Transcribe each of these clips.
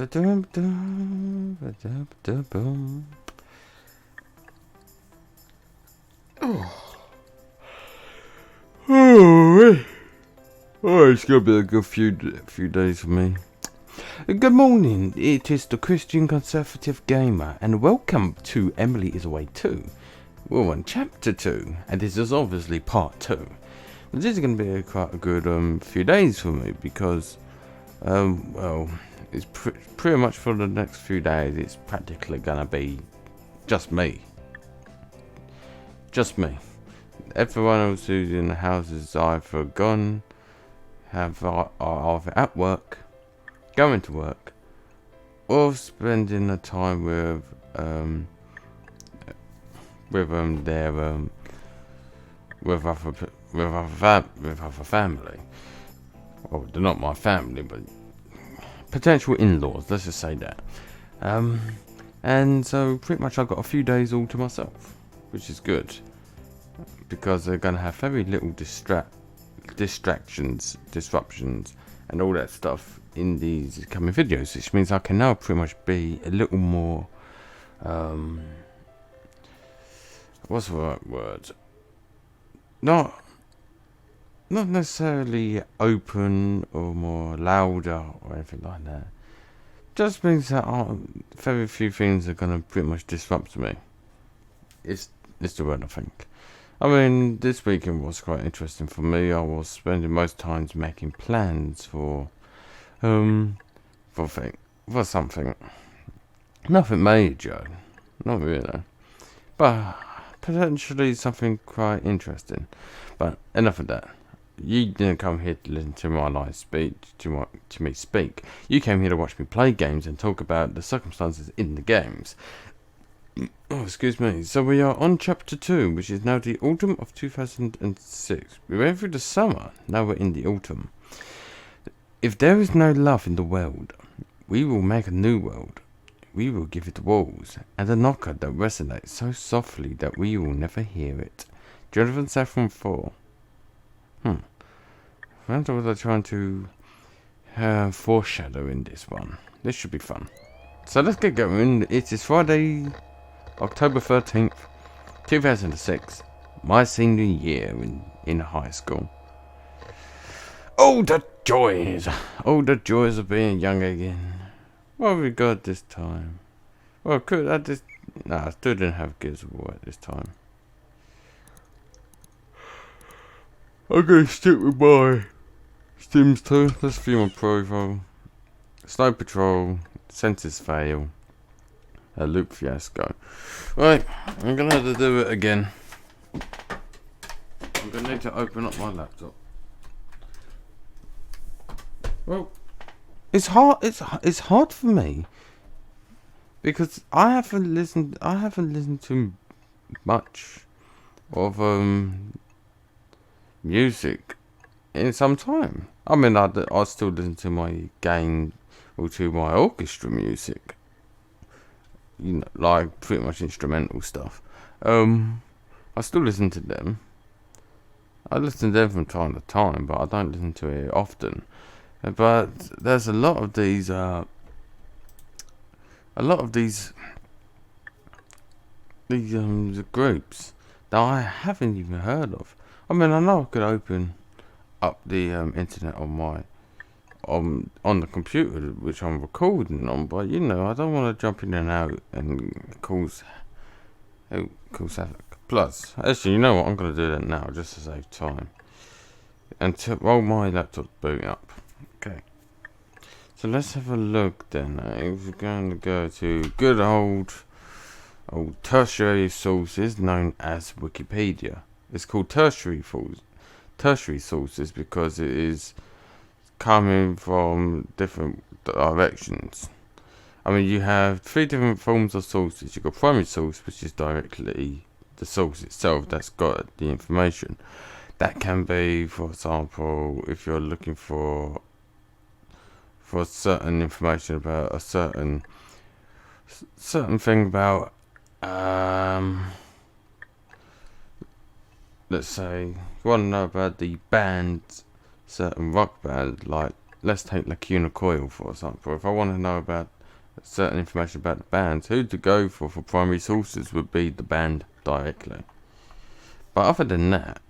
Oh, it's gonna be a good few days for me. Good morning, it is the Christian Conservative Gamer, and welcome to Emily is Away 2. We're on Chapter 2, and this is obviously Part 2. This is going to be quite a good few days for me, because, well, it's pretty much for the next few days, it's practically going to be just me. Just me. Everyone else who's in the house is either gone, are either at work, going to work, or spending the time with other family. Well, they're not my family, but potential in-laws. Let's just say that. And so pretty much I've got a few days all to myself, which is good, because they're gonna have very little disruptions, and all that stuff in these coming videos, which means I can now pretty much be a little more, what's the right word? Not necessarily open or more louder or anything like that. Just means that very few things are gonna pretty much disrupt me. It's the word, I think. I mean, this weekend was quite interesting for me. I was spending most times making plans for something. Nothing major, not really, but potentially something quite interesting. But enough of that. You didn't come here to listen to my live speech, to me speak. You came here to watch me play games and talk about the circumstances in the games. Oh, excuse me. So we are on Chapter 2, which is now the autumn of 2006. We went through the summer, now we're in the autumn. If there is no love in the world, we will make a new world. We will give it walls, and a knocker that resonates so softly that we will never hear it. Jonathan Safran 4. I wonder what they're trying to foreshadow in this one. This should be fun. So let's get going. It is Friday, October 13th, 2006. My senior year in high school. Oh, the joys! Oh, the joys of being young again. What have we got this time? Well, I still didn't have Gears of War at this time. I'm gonna stick with my Sims 2. Let's view my profile. Snow Patrol, Census Fail, a Loop Fiasco. Right, I'm gonna have to do it again. I'm gonna need to open up my laptop. Well, it's hard for me because I haven't listened to much of music in some time. I mean, I still listen to my game or to my orchestra music, you know, like pretty much instrumental stuff. I still listen to them. I listen to them from time to time, but I don't listen to it often. But there's a lot of these groups that I haven't even heard of. I mean, I know I could open up the internet on the computer which I'm recording on, but you know, I don't want to jump in and out and cause havoc. Plus, actually, you know what? I'm gonna do that now just to save time while my laptop's booting up. Okay. So let's have a look then. If we're going to go to good old tertiary sources known as Wikipedia. It's called tertiary sources because it is coming from different directions. I mean, you have three different forms of sources. You've got primary source, which is directly the source itself that's got the information. That can be, for example, if you're looking for certain information about a certain thing about, let's say you want to know about the band, certain rock band like let's take Lacuna Coil for example. If I want to know about certain information about the bands, who to go for primary sources would be the band directly. But other than that,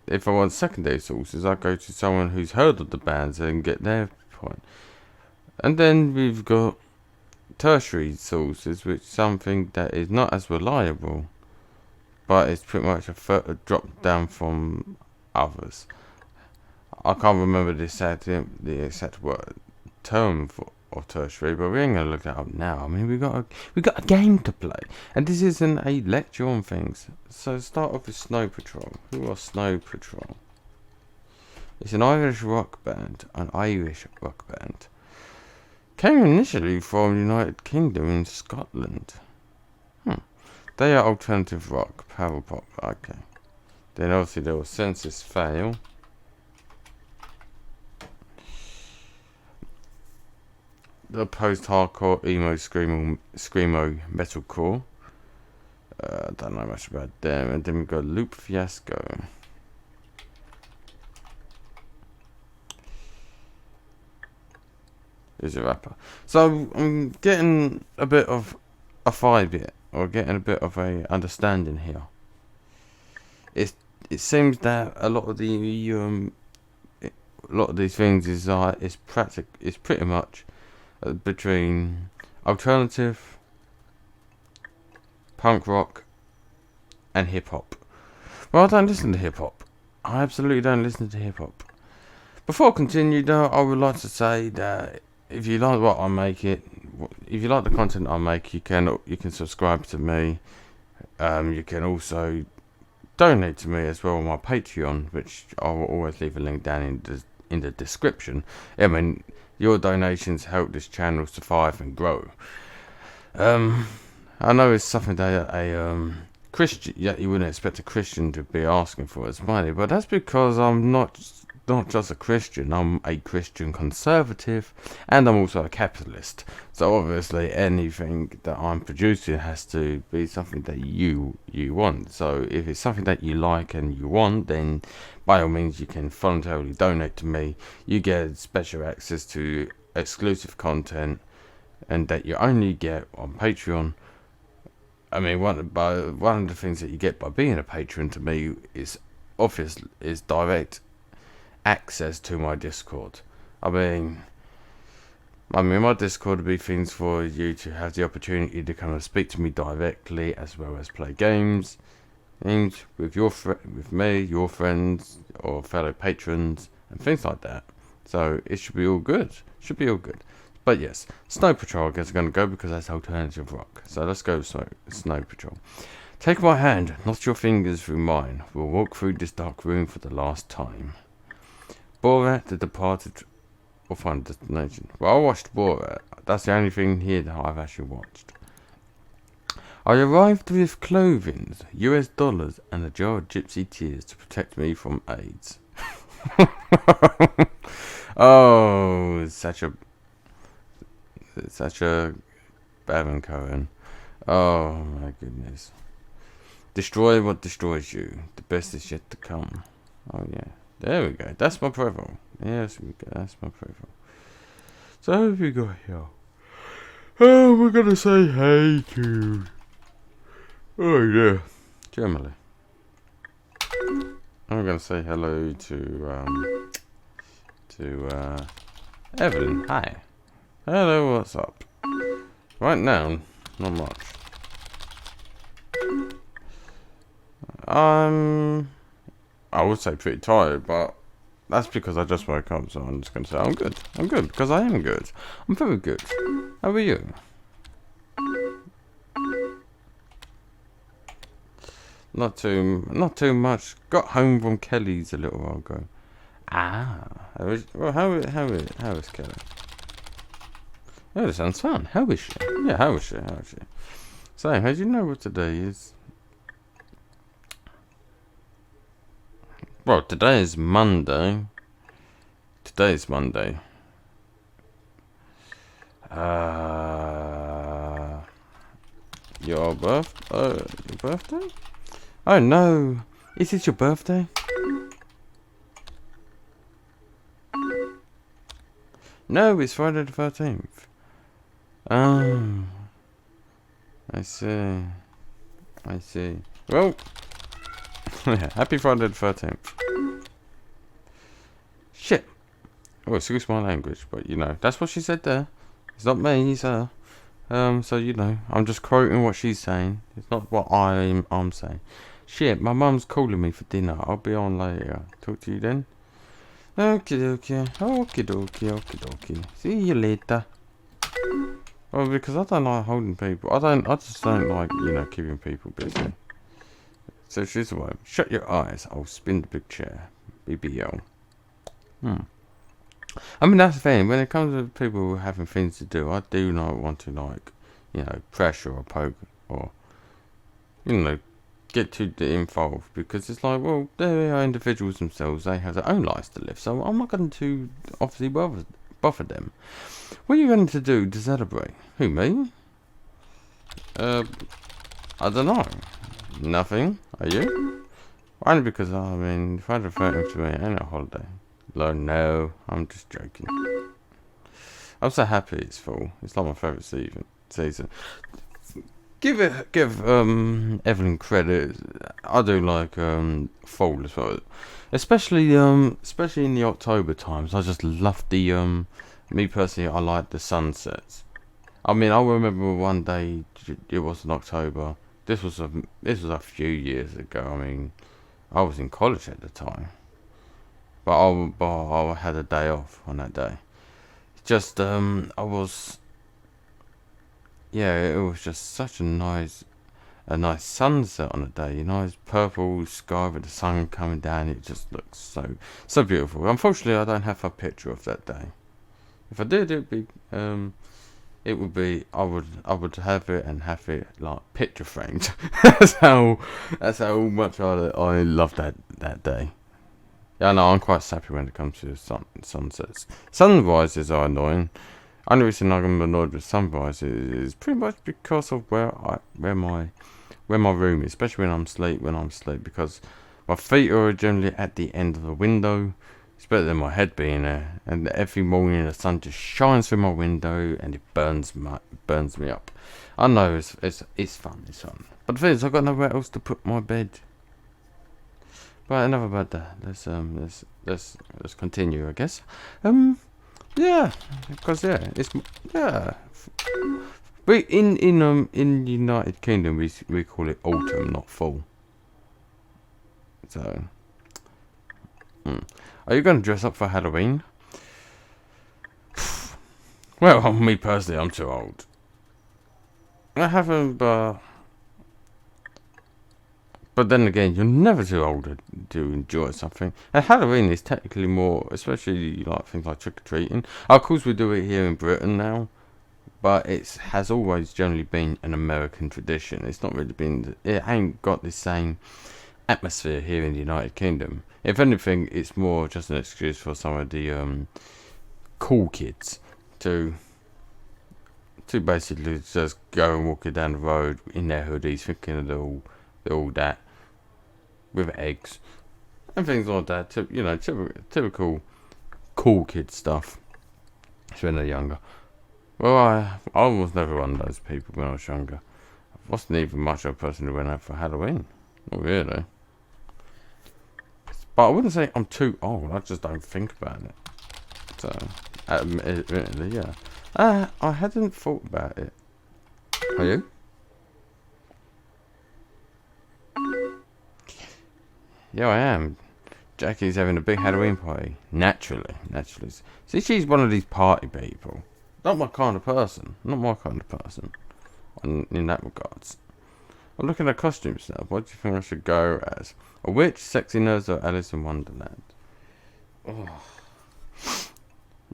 if I want secondary sources, I go to someone who's heard of the bands and get their point. And then we've got tertiary sources, which is something that is not as reliable, but it's pretty much a drop down from others. I can't remember the exact word term for of tertiary, but we ain't gonna look that up now. I mean, we got a game to play, and this isn't a lecture on things. So start off with Snow Patrol. Who are Snow Patrol? It's an Irish rock band. Came initially from the United Kingdom in Scotland. They are alternative rock, power pop. Okay. Then obviously there was Census Fail. The post-hardcore emo screamo metalcore. Don't know much about them. And then we've got Loop Fiasco. Who's a rapper. So I'm getting a bit of a vibe here, or getting a bit of a understanding here. It seems that a lot of these things is pretty much between alternative, punk rock, and hip hop. Well, I don't listen to hip hop. I absolutely don't listen to hip hop. Before I continue, though, I would like to say that if you like what I make, if you like the content I make, you can subscribe to me. You can also donate to me as well on my Patreon, which I will always leave a link down in the description. I mean, your donations help this channel survive and grow. I know it's something that a Christian, you wouldn't expect a Christian to be asking for as money, but that's because I'm not just a Christian. I'm a Christian conservative, and I'm also a capitalist. So obviously, anything that I'm producing has to be something that you want. So if it's something that you like and you want, then by all means you can voluntarily donate to me. You get special access to exclusive content, and that you only get on Patreon. I mean, one of the things that you get by being a patron to me is direct access to my Discord. I mean, my Discord would be things for you to have the opportunity to kind of speak to me directly, as well as play games with with me, your friends, or fellow patrons, and things like that. So it should be all good. But yes, Snow Patrol I guess is going to go because that's alternative rock. So let's go Snow Patrol. Take my hand, not your fingers through mine. We'll walk through this dark room for the last time. Borat, The Departed, or Final Destination. Well, I watched Borat. That's the only thing here that I've actually watched. I arrived with clothing, US dollars, and a jar of gypsy tears to protect me from AIDS. Oh, it's such a Baron Cohen. Oh my goodness. Destroy what destroys you. The best is yet to come. Oh yeah. There we go. That's my profile. Yes, we go. That's my profile. So who have we got here? Oh, we're gonna say hey to. Oh yeah, Germany. I'm gonna say hello to Evelyn. Hi. Hello. What's up? Right now, not much. I would say pretty tired, but that's because I just woke up, so I'm just going to say I'm good. I'm good, because I am good. I'm very good. How are you? Not too much. Got home from Kelly's a little while ago. How is Kelly? Oh, that sounds fun. How is she? Yeah, how is she? So, how do you know what today is? Well, today is Monday. Your birthday? Oh no! Is it your birthday? No, it's Friday the 13th. Oh, I see. I see. Well, yeah, happy Friday the 13th. Shit. Oh, excuse my language, but you know, that's what she said there. It's not me, it's her. So you know, I'm just quoting what she's saying. It's not what I'm saying. Shit, my mum's calling me for dinner. I'll be on later. Talk to you then. Okie dokie. Okie dokie. Okie dokie. See you later. Well, because I don't like holding people. I just don't like, you know, keeping people busy. So she's the one. Shut your eyes. I'll spin the big chair. BBL. I mean, that's the thing. When it comes to people having things to do, I do not want to, like, you know, pressure or poke or, you know, get too involved. Because it's like, well, they are individuals themselves. They have their own lives to live. So I'm not going to, obviously, bother them. What are you going to do to celebrate? Who, me? I don't know. Nothing. Are you? Only because, I mean, Friday the 13th to me ain't a holiday. No, I'm just joking. I'm so happy it's fall. It's like my favourite season. Give Evelyn credit. I do like fall as well, especially in the October times. I just love the me personally. I like the sunsets. I mean, I remember one day it was in October. This was a few years ago. I mean, I was in college at the time. But I had a day off on that day. Just it was just such a nice sunset on the day. You know, it's purple sky with the sun coming down. It just looks so beautiful. Unfortunately, I don't have a picture of that day. If I did, it would be I would have it like picture framed. that's how much I love that day. Yeah, no, I'm quite sappy when it comes to sunsets. Sunrises are annoying. Only reason I'm annoyed with sunrises is pretty much because of where my room is, especially when I'm asleep, because my feet are generally at the end of the window. It's better than my head being there. And every morning the sun just shines through my window and it burns me up. I know it's fun. But the thing is, I've got nowhere else to put my bed. But enough about that. Let's continue, I guess. Yeah, because We in the United Kingdom we call it autumn, not fall. So, are you going to dress up for Halloween? Well, me personally, I'm too old. I haven't, but then again, you're never too old to enjoy something. And Halloween is technically more, especially like things like trick or treating. Of course, we do it here in Britain now, but it has always generally been an American tradition. It's not really been. It ain't got the same atmosphere here in the United Kingdom. If anything, it's more just an excuse for some of the cool kids to basically just go and walk down the road in their hoodies, thinking they're all that. With eggs and things like that, you know, typical cool kid stuff. When they're younger. Well, I was never one of those people when I was younger. I wasn't even much of a person who went out for Halloween. Not really. But I wouldn't say I'm too old. I just don't think about it. So, admittedly, yeah. I hadn't thought about it. Are you? Yeah, I am. Jackie's having a big Halloween party. Naturally. See, she's one of these party people. Not my kind of person. In that regards. I'm looking at costumes now. What do you think I should go as? A witch, sexy nurse, or Alice in Wonderland? Oh.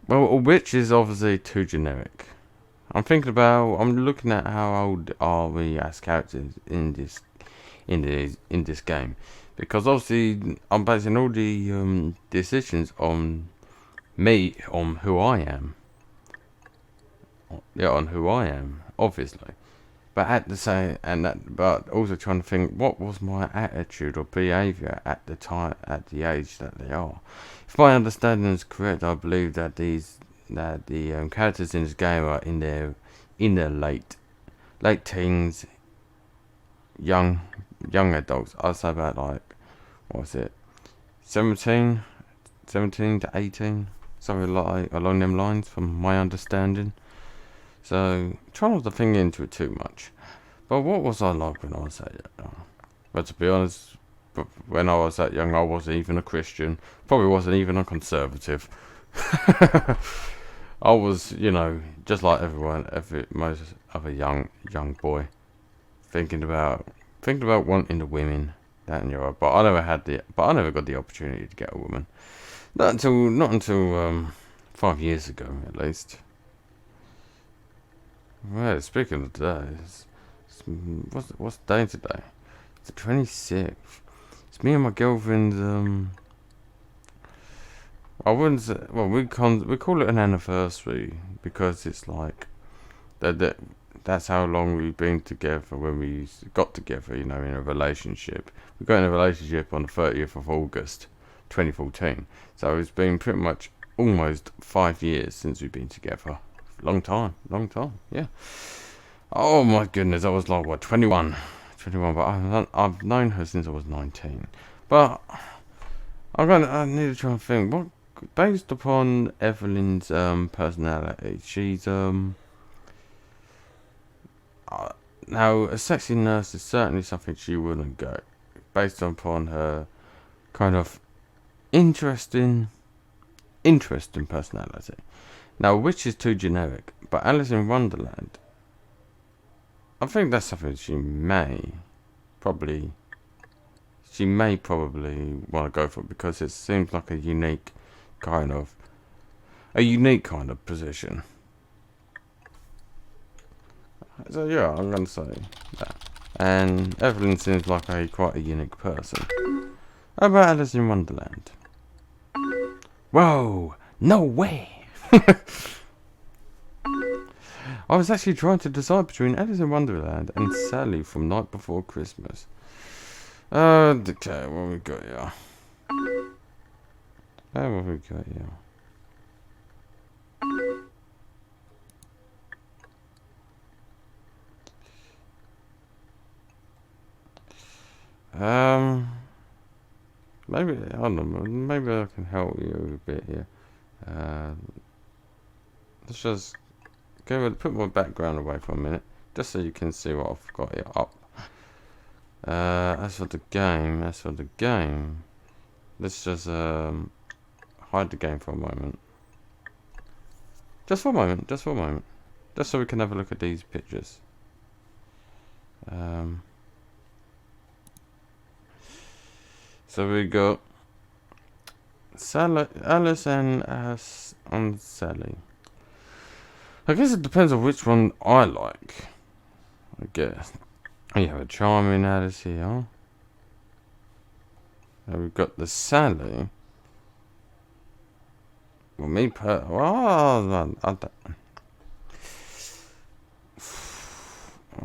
Well, a witch is obviously too generic. I'm looking at how old are we as characters in this game. Because obviously, I'm basing all the decisions on me, on who I am. Yeah, on who I am, obviously. But but also trying to think, what was my attitude or behaviour at the age that they are. If my understanding is correct, I believe that these that the characters in this game are in their late teens, young adults. I'd say about like, what was it, 17 to 18, something like along them lines, from my understanding. So try not to think into it too much. But what was I like when I was that young? But to be honest, when I was that young, I wasn't even a Christian. Probably wasn't even a conservative. I was, just like most other young boy, thinking about wanting the women, that and the other. But I never got the opportunity to get a woman. Not until 5 years ago, at least. Well, speaking of today, what's the day today? It's the 26th. It's me and my girlfriend. I wouldn't say. Well, we call it an anniversary because it's like that's how long we've been together when we got together. In a relationship. We got in a relationship on the 30th of August, 2014. So it's been pretty much almost 5 years since we've been together. Long time, yeah. Oh my goodness, I was like, what, 21, but I've known her since I was 19. But I need to try and think, based upon Evelyn's personality, she's now a sexy nurse is certainly something she wouldn't go, based upon her kind of interesting personality. Now, which is too generic, but Alice in Wonderland, I think that's something she may probably want to go for, because it seems like a unique kind of position. So yeah, I'm gonna say that. And Evelyn seems like quite a unique person. How about Alice in Wonderland? Whoa, no way! I was actually trying to decide between Alice in Wonderland and Sally from Night Before Christmas. Okay, what we got here? Maybe I can help you a bit here. Let's just put my background away for a minute, just so you can see what I've got here up. As for the game, let's just hide the game for a moment. Just for a moment. Just so we can have a look at these pictures. So we got Alice and Sally. I guess it depends on which one I like. I guess. You have a charming Alice here. Now we've got the Sally. Well,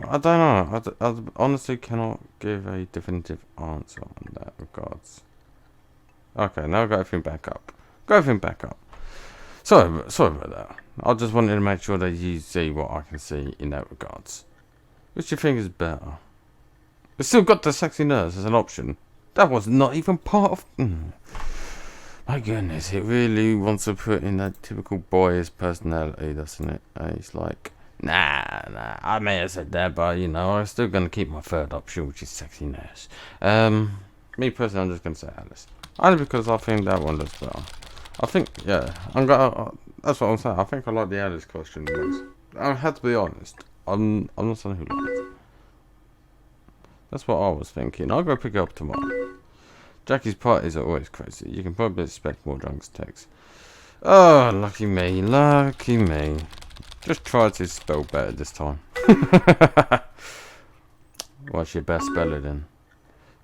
I don't know. I honestly cannot give a definitive answer on that regards. Okay, now I've got everything back up. Sorry about that. I just wanted to make sure that you see what I can see in that regards. Which do you think is better? It's still got the sexy nurse as an option. That was not even part of... My goodness, it really wants to put in that typical boyish personality, doesn't it? It's like, nah, I may have said that, but I'm still going to keep my third option, which is sexy nurse. Me personally, I'm just going to say Alice. Only because I think that one looks better. I think, yeah, that's what I'm saying. I think I like the Alice costume the most. I have to be honest. I'm not someone who likes it. That's what I was thinking. I'll go pick it up tomorrow. Jackie's parties are always crazy. You can probably expect more drunk texts. Oh, lucky me. Just try to spell better this time. What's your best spell it in?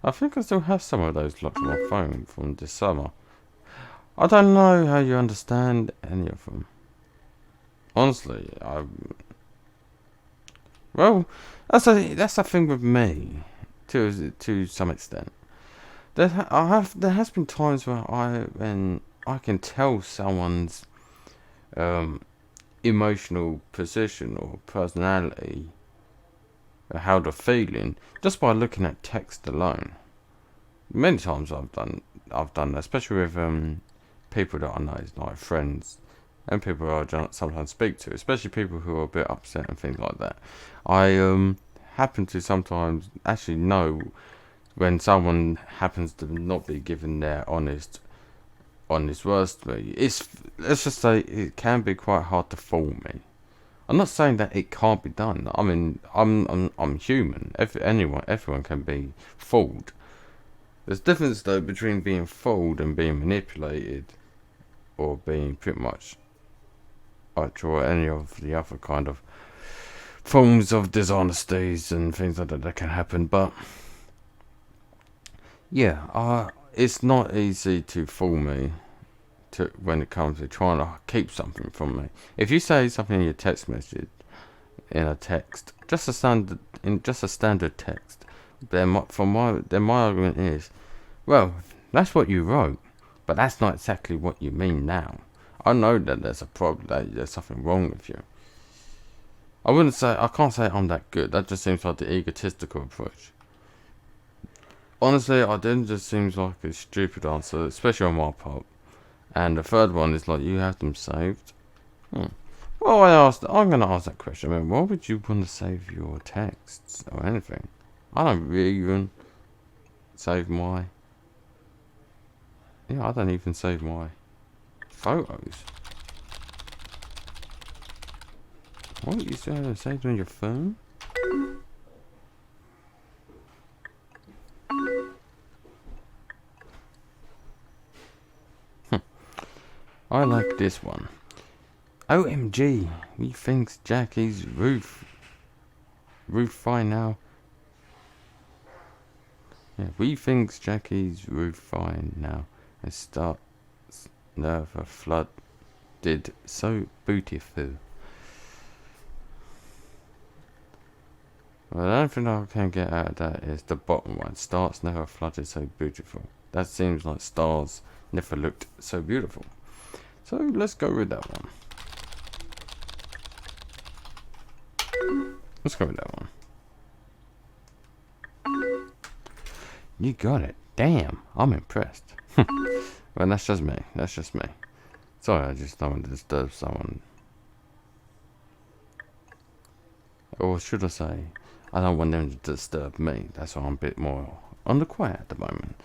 I think I still have some of those locked on my phone from this summer. I don't know how you understand any of them. Honestly, well, that's a thing with me, to some extent. There has been times when I can tell someone's um, emotional position or personality, or how they're feeling, just by looking at text alone. Many times I've done that, especially with people that I know, like friends, and people I sometimes speak to, especially people who are a bit upset and things like that. I happen to sometimes actually know when someone happens to not be given their honest words to me. It's, let's just say, it can be quite hard to fool me. I'm not saying that it can't be done. I mean, I'm human. Everyone can be fooled. There's a difference though between being fooled and being manipulated, or being pretty much or any of the other kind of forms of dishonesties and things like that can happen. But yeah, it's not easy to fool me when it comes to trying to keep something from me. If you say something in your text message, in a text, just a standard text, then my argument is, well, that's what you wrote, but that's not exactly what you mean now. I know that there's a problem, that there's something wrong with you. I can't say I'm that good. That just seems like the egotistical approach. Honestly, I didn't just seems like a stupid answer, especially on my part. And the third one is like, you have them saved. Well, I'm going to ask that question. I mean, why would you want to save your texts or anything? I don't even save my. Yeah, I don't even save my photos. What, you still haven't saved on your phone? I like this one. OMG, he thinks Jackie's roof fine now. Yeah, we thinks Jackie's roof fine now, and starts never flooded so beautiful. Well, the only thing I can get out of that is the bottom one. Stars never flooded so beautiful. That seems like stars never looked so beautiful. So let's go with that one. Let's go with that one. You got it. Damn, I'm impressed. Well, that's just me. Sorry, I just don't want to disturb someone. Or should I say, I don't want them to disturb me. That's why I'm a bit more on the quiet at the moment.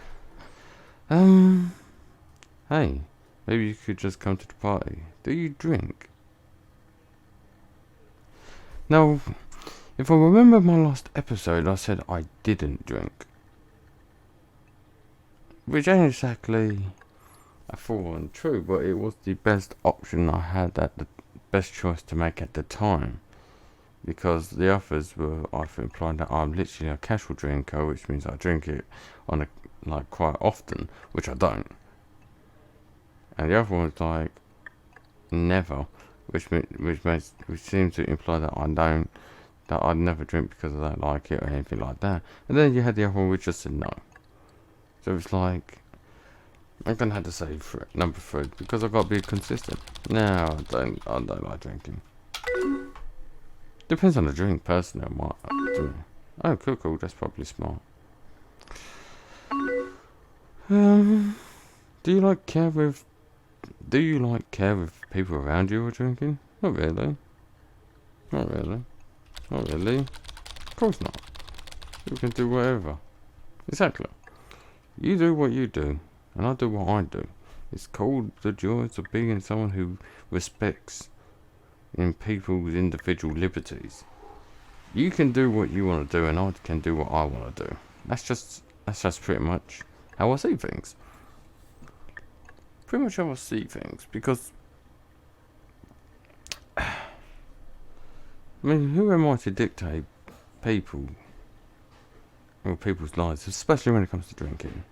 Hey, maybe you could just come to the party. Do you drink? Now, if I remember my last episode, I said I didn't drink. Which ain't exactly a full-on true, but it was the best option I had, at the best choice to make at the time. Because the others were either implying that I'm literally a casual drinker, which means I drink it on quite often, which I don't. And the other one was like never, which seems to imply that I'd never drink because I don't like it or anything like that. And then you had the other one which just said no. So it's like, I'm gonna have to say number 3 because I've got to be consistent. No, I don't like drinking. Depends on the drink, personally. I might do. Oh, cool. That's probably smart. Do you like care if people around you are drinking? Not really. Of course not. You can do whatever. Exactly. You do what you do, and I do what I do. It's called the joys of being someone who respects in people's individual liberties. You can do what you want to do, and I can do what I want to do. That's just pretty much how I see things. Because I mean, who am I to dictate people's lives, especially when it comes to drinking?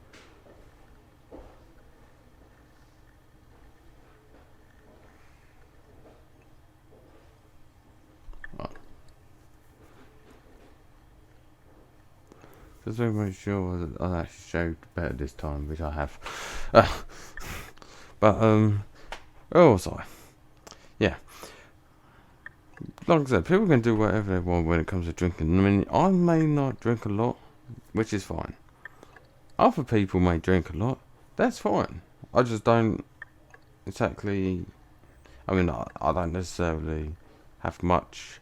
Just to make sure that I actually showed better this time, which I have. But where was I? yeah, like I said, people can do whatever they want when it comes to drinking. I mean, I may not drink a lot, which is fine. Other people may drink a lot. That's fine. I just don't exactly. I mean, I don't necessarily have much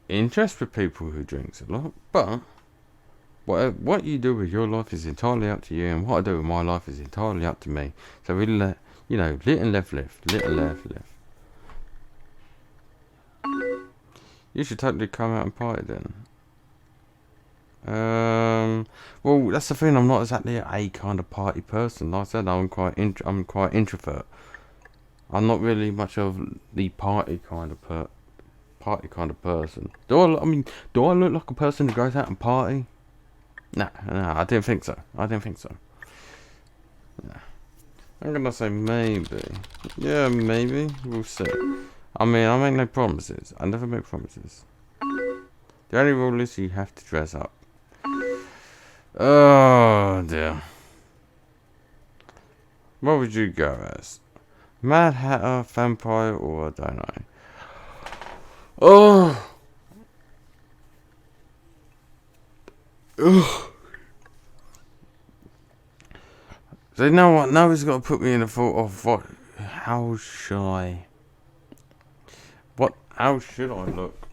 interest for people who drinks a lot. But what you do with your life is entirely up to you, and what I do with my life is entirely up to me. So we let lit and left. You should totally come out and party then. Well, that's the thing. I'm not exactly a kind of party person. Like I said, I'm quite introvert. I'm not really much of the party kind of person. Do I look like a person who goes out and party? No, I didn't think so. No. I'm gonna say maybe. Yeah, maybe. We'll see. I mean, I make no promises. I never make promises. The only rule is you have to dress up. Oh dear. What would you go as? Mad Hatter, vampire, or I don't know. Oh. Ugh. So now what? Now he's got to put me in a thought of what? How should I? How should I look?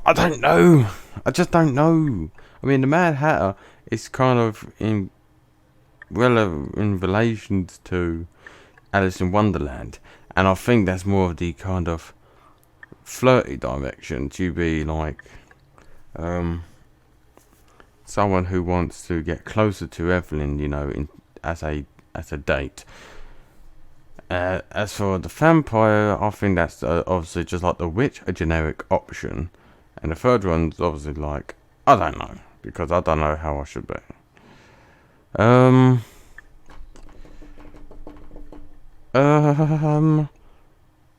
I don't know. I just don't know. I mean, the Mad Hatter is kind of in relations to Alice in Wonderland, and I think that's more of the kind of flirty direction to be like someone who wants to get closer to Evelyn, as a date. As for the vampire, I think that's obviously just like the witch, a generic option, and the third one's obviously like I don't know, because I don't know how I should be.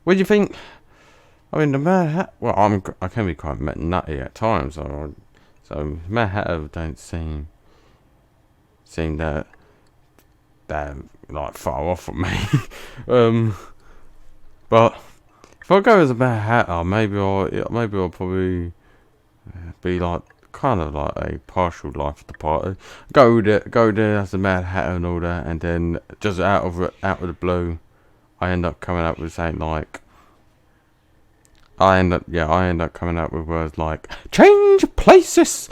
What do you think? I mean, the Mad Hatter. Well, I can be quite nutty at times, so Mad Hatter don't seem that like far off from me. But if I go as a Mad Hatter, maybe I'll probably be like kind of like a partial life at the party. Go there as a Mad Hatter and all that, and then just out of the blue, I end up coming up with saying like. I end up coming up with words like change places,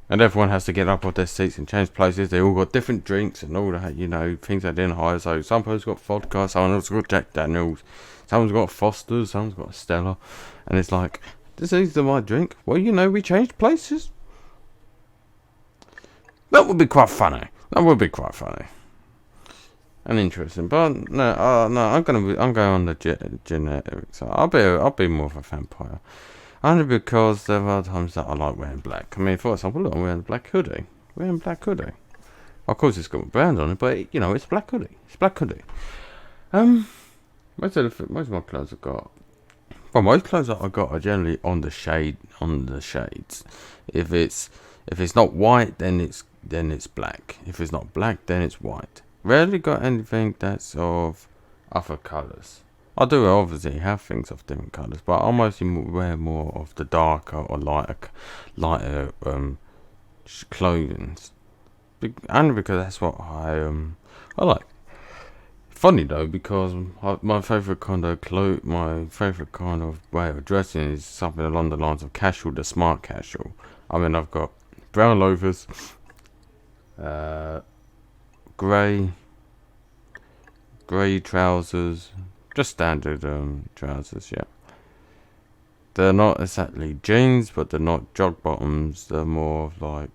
and everyone has to get up off their seats and change places. They all got different drinks and all that, things they didn't hire. So some people's got vodka, someone else got Jack Daniels, someone's got Foster's, someone's got Stella, and it's like, this is my drink. Well, we changed places. That would be quite funny. And interesting, but no, I'm going on the generic. So I'll be more of a vampire, only because there are times that I like wearing black. I mean, for example, look, I'm wearing a black hoodie. Of course, it's got a brand on it, but it's a black hoodie. Most of my clothes I've got. Well, most clothes that I got are generally on the shades. If it's not white, then it's black. If it's not black, then it's white. Rarely got anything that's of other colours. I do obviously have things of different colours, but I mostly wear more of the darker or lighter clothing. Only because that's what I like. Funny though, because my favourite kind of way of dressing is something along the lines of casual to smart casual. I mean, I've got brown loafers, grey trousers, just standard trousers, yeah. They're not exactly jeans, but they're not jog bottoms. They're more of like,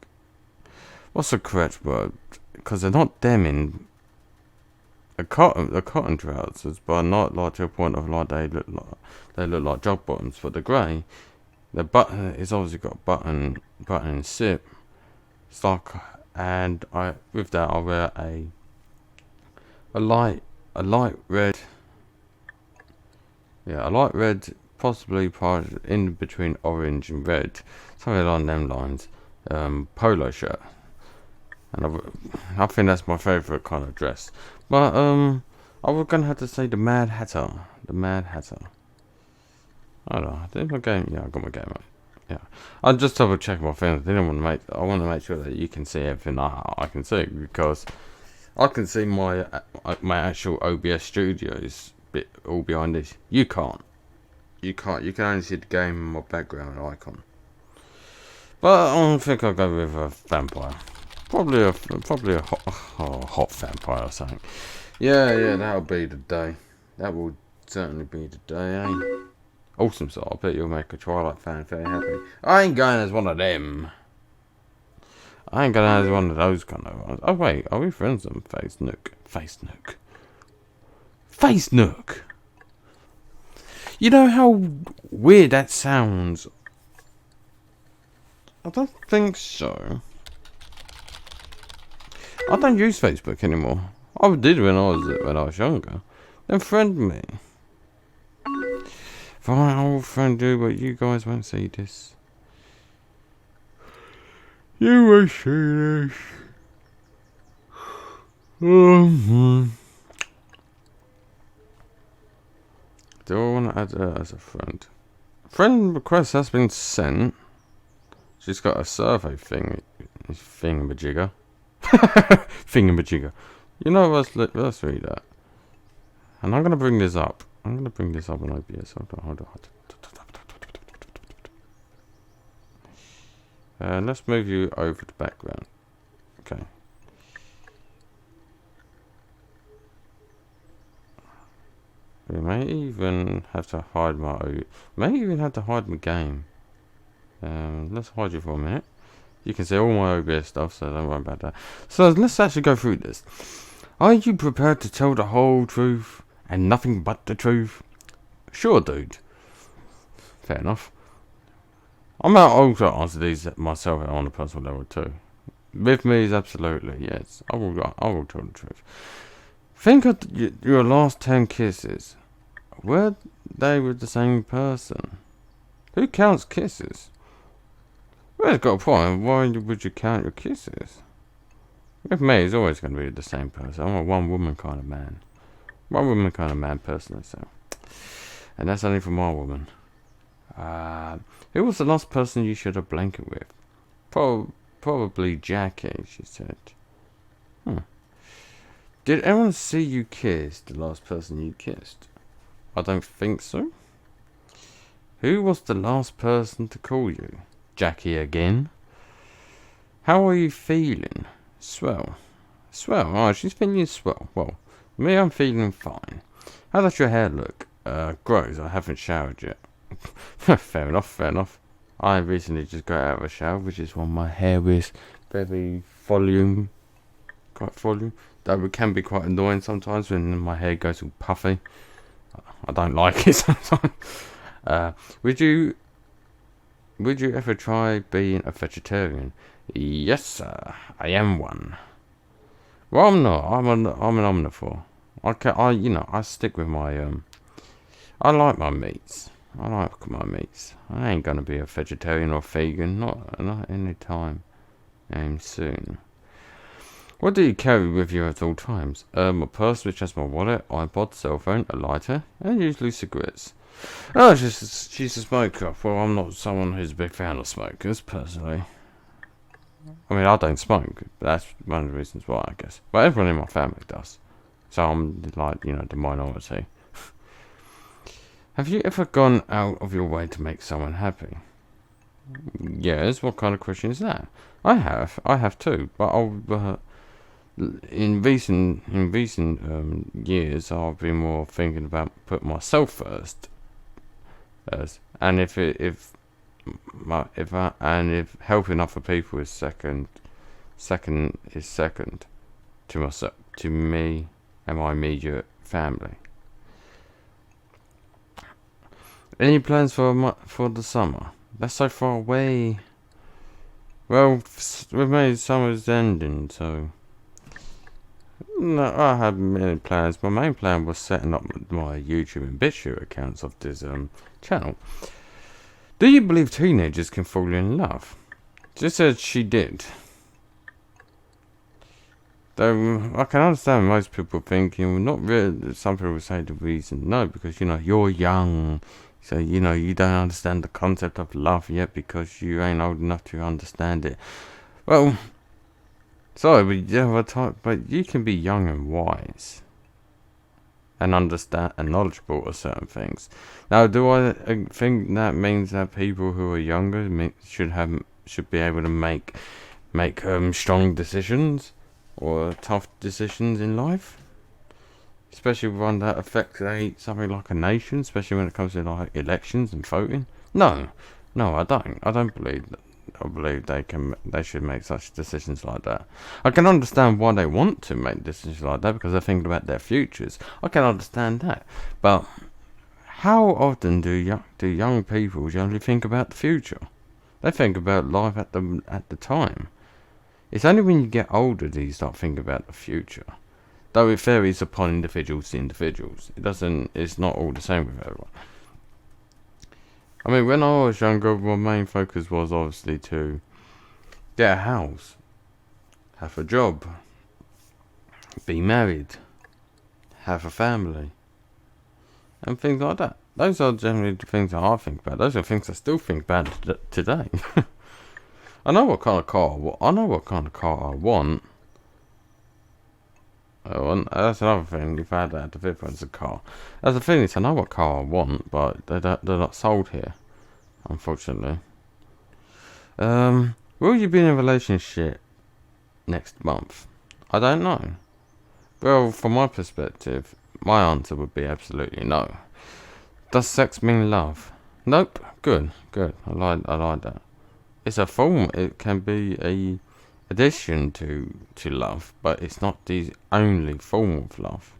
what's the correct word? Because they're not denim. They're cotton trousers, but not like to a point of like they look like jog bottoms. But the grey, the button is obviously got button and zip. It's like, and I wear a light red. Yeah, a light red, possibly part in between orange and red, something along them lines. Polo shirt, and I think that's my favourite kind of dress. But I was gonna have to say the Mad Hatter. The Mad Hatter. I don't know. Did my game? Yeah, I got my game right. Yeah. I just double check my things. I want to make sure that you can see everything I can see, because I can see my actual OBS studios bit all behind this. You can't. You can't. You can only see the game in my background icon. But I think I'll go with a vampire. Probably a hot vampire or something. Yeah, that'll be the day. That will certainly be the day, eh? Awesome, so I bet you'll make a Twilight fan very happy. I ain't going as one of them. I ain't going as one of those kind of ones. Oh wait, are we friends on Facenook? Facenook! You know how weird that sounds? I don't think so. I don't use Facebook anymore. I did when I was younger. Then friend me. Fine, I will friend you, but you guys won't see this. You won't see this. Do I want to add her as a friend? Friend request has been sent. She's got a survey thingamajigger. Thingamajigger. You know, let's read that. And I'm going to bring this up. I'm going to bring this up on OBS. Hold on. Let's move you over the background. Okay. We may even have to hide my game. Let's hide you for a minute. You can see all my OBS stuff, so don't worry about that. So let's actually go through this. Are you prepared to tell the whole truth and nothing but the truth? Sure, dude. Fair enough. I might also answer these myself on a personal level too. With me is absolutely yes. I will tell the truth. Think of your last 10 kisses. Were they with the same person? Who counts kisses? Well, it's got a point. Why would you count your kisses? With me, it's always going to be the same person. I'm a one-woman kind of man. One-woman kind of man, personally, so. And that's only for my woman. Who was the last person you shared a blanket with? Probably Jackie, she said. Did anyone see you kiss the last person you kissed? I don't think so. Who was the last person to call you? Jackie again? How are you feeling? Swell. Oh, she's feeling swell. Well, me, I'm feeling fine. How does your hair look? Gross. I haven't showered yet. Fair enough. I recently just got out of a shower, which is when my hair is very quite volume. Though it can be quite annoying sometimes when my hair goes all puffy. I don't like it sometimes. Would you ever try being a vegetarian? Yes, sir. I am one. Well, I'm not. I'm an omnivore. I stick with my I like my meats. I ain't gonna be a vegetarian or vegan. Not any time soon. What do you carry with you at all times? My purse, which has my wallet, iPod, cell phone, a lighter, and usually cigarettes. Oh, she's a smoker. Well, I'm not someone who's a big fan of smokers, personally. I mean, I don't smoke. But that's one of the reasons why, I guess. But everyone in my family does. So I'm like, the minority. Have you ever gone out of your way to make someone happy? Yes. What kind of question is that? I have too. But in recent years, I've been more thinking about putting myself first. And if helping other people is second to myself, to me and my immediate family. Any plans for the summer? That's so far away. Well, with me, summer's ending, so no, I have many plans. My main plan was setting up my YouTube and BitChute accounts of this channel. Do you believe teenagers can fall in love? Just said she did. Though I can understand most people thinking, well, not really. Some people say the reason no, because you're young, so you don't understand the concept of love yet because you ain't old enough to understand it. Well, sorry, but you can be young and wise and understand and knowledgeable of certain things. Now, do I think that means that people who are younger should be able to make strong decisions or tough decisions in life, especially one that affects something like a nation, especially when it comes to like elections and voting? No, I don't. I don't believe that. I believe they should make such decisions like that. I can understand why they want to make decisions like that because they're thinking about their futures. I can understand that, but how often do young people generally think about the future? They think about life at the time. It's only when you get older that you start thinking about the future. Though it varies upon individuals to individuals. It's not all the same with everyone. I mean, when I was younger, my main focus was obviously to get a house, have a job, be married, have a family, and things like that. Those are generally the things that I think about. Those are things I still think about today. I know what kind of car I want. That's another thing. If I had that, the fifth one's a car. That's the thing is, I know what car I want, but they're not sold here, unfortunately. Will you be in a relationship next month? I don't know. Well, from my perspective, my answer would be absolutely no. Does sex mean love? Nope. Good. I like that. It's a form. It can be a addition to love, but it's not the only form of love.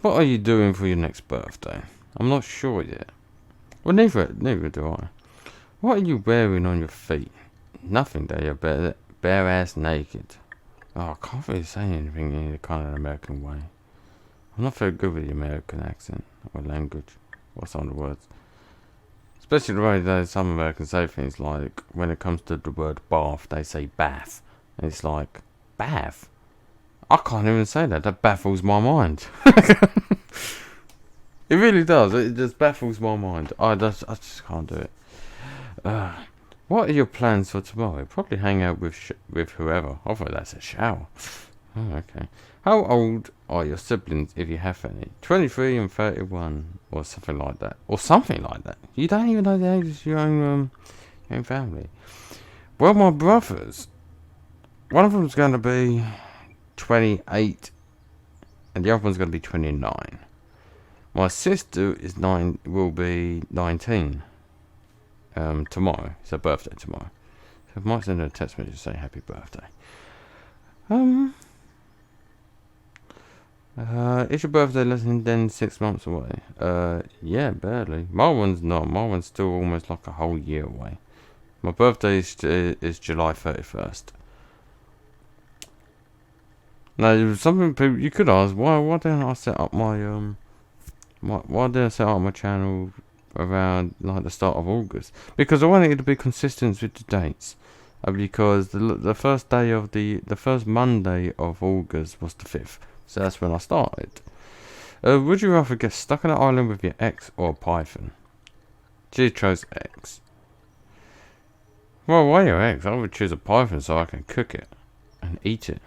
What are you doing for your next birthday? I'm not sure yet. Well, neither do I. What are you wearing on your feet? Nothing. They are bare ass naked. Oh, I can't really say anything in a kind of American way. I'm not very good with the American accent or language or some of the words. Especially the way that some Americans say things like, when it comes to the word bath, they say bath. And it's like, bath? I can't even say that. That baffles my mind. It really does. It just baffles my mind. I just can't do it. What are your plans for tomorrow? Probably hang out with whoever. I thought that's a shower. Oh, okay. How old are your siblings, if you have any? 23 and 31, or something like that. You don't even know the ages of your own family. Well, my brothers, one of them's going to be 28, and the other one's going to be 29. My sister will be 19 tomorrow. It's her birthday tomorrow. So I might send her a text message to say happy birthday. Is your birthday less than 6 months away? Yeah, barely. My one's not. My one's still almost like a whole year away. My birthday is July 31st. Now, something people you could ask, why didn't I set up why did I set up my channel around like the start of August? Because I wanted it to be consistent with the dates. Because the first Monday of August was the 5th. So that's when I started. Would you rather get stuck on an island with your ex or a python? She chose ex. Well, why your ex? I would choose a python so I can cook it and eat it.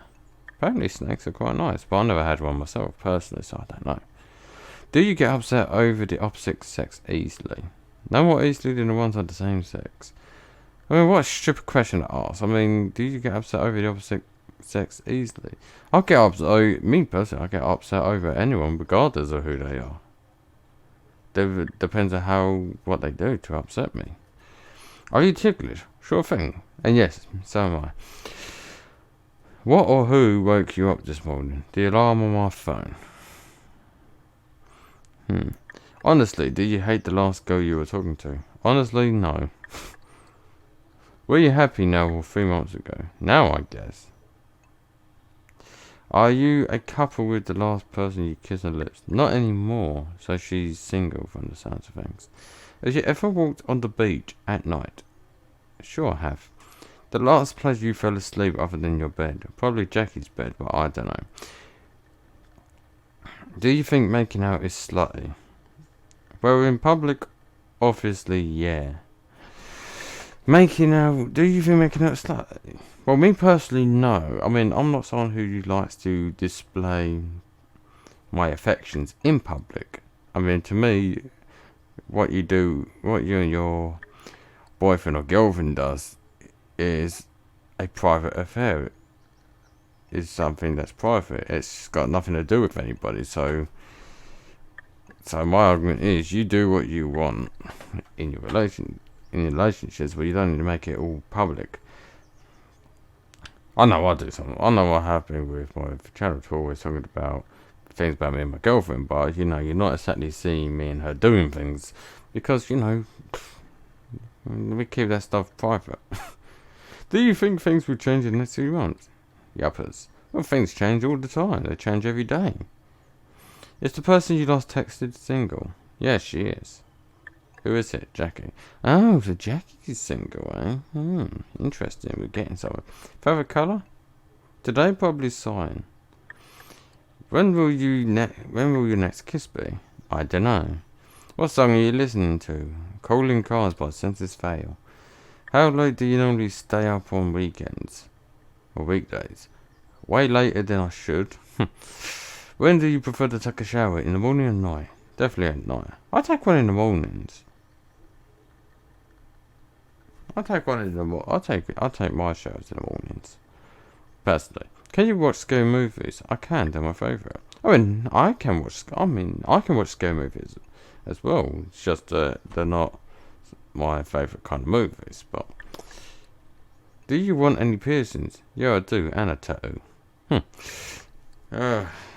Apparently snakes are quite nice, but I never had one myself personally, so I don't know. Do you get upset over the opposite sex easily? No more easily than the ones of the same sex. I mean, what a stupid question to ask. I mean, do you get upset over the opposite sex easily? I get upset. Me personally, I get upset over anyone, regardless of who they are. It depends on what they do to upset me. Are you ticklish? Sure thing. And yes, so am I. What or who woke you up this morning? The alarm on my phone. Honestly, do you hate the last girl you were talking to? Honestly, no. Were you happy now or 3 months ago? Now, I guess. Are you a couple with the last person you kissed on the lips? Not anymore, so she's single from the sounds of things. Have you ever walked on the beach at night? Sure I have. The last place you fell asleep other than your bed. Probably Jackie's bed, but I don't know. Do you think making out is slutty? Well, in public, obviously, yeah. Making out... Do you think making out is slutty? Well, me personally, no. I mean, I'm not someone who likes to display my affections in public. I mean, to me, what you and your boyfriend or girlfriend does is a private affair. It's something that's private. It's got nothing to do with anybody. So my argument is, you do what you want in your relationships, but you don't need to make it all public. I know I do something. I know what happened with my channel tour. Always talking about things about me and my girlfriend, but you're not exactly seeing me and her doing things because we keep that stuff private. Do you think things will change in the next 2 months? Yuppers. Well, things change all the time. They change every day. Is the person you last texted single? Yes, she is. Who is it? Jackie. Oh, so Jackie's single, eh? Interesting. We're getting somewhere. Favorite colour? Today, probably cyan. When will your next kiss be? I don't know. What song are you listening to? Calling Cars by Senses Fail. How late do you normally stay up on weekends? Or weekdays? Way later than I should. When do you prefer to take a shower? In the morning or night? Definitely at night. I take one in the mornings. I take my showers in the mornings. Personally. Can you watch scary movies? I can. They're my favourite. I can watch scary movies as well. It's just they're not my favourite kind of movies. But do you want any piercings? Yeah, I do, and a tattoo. Like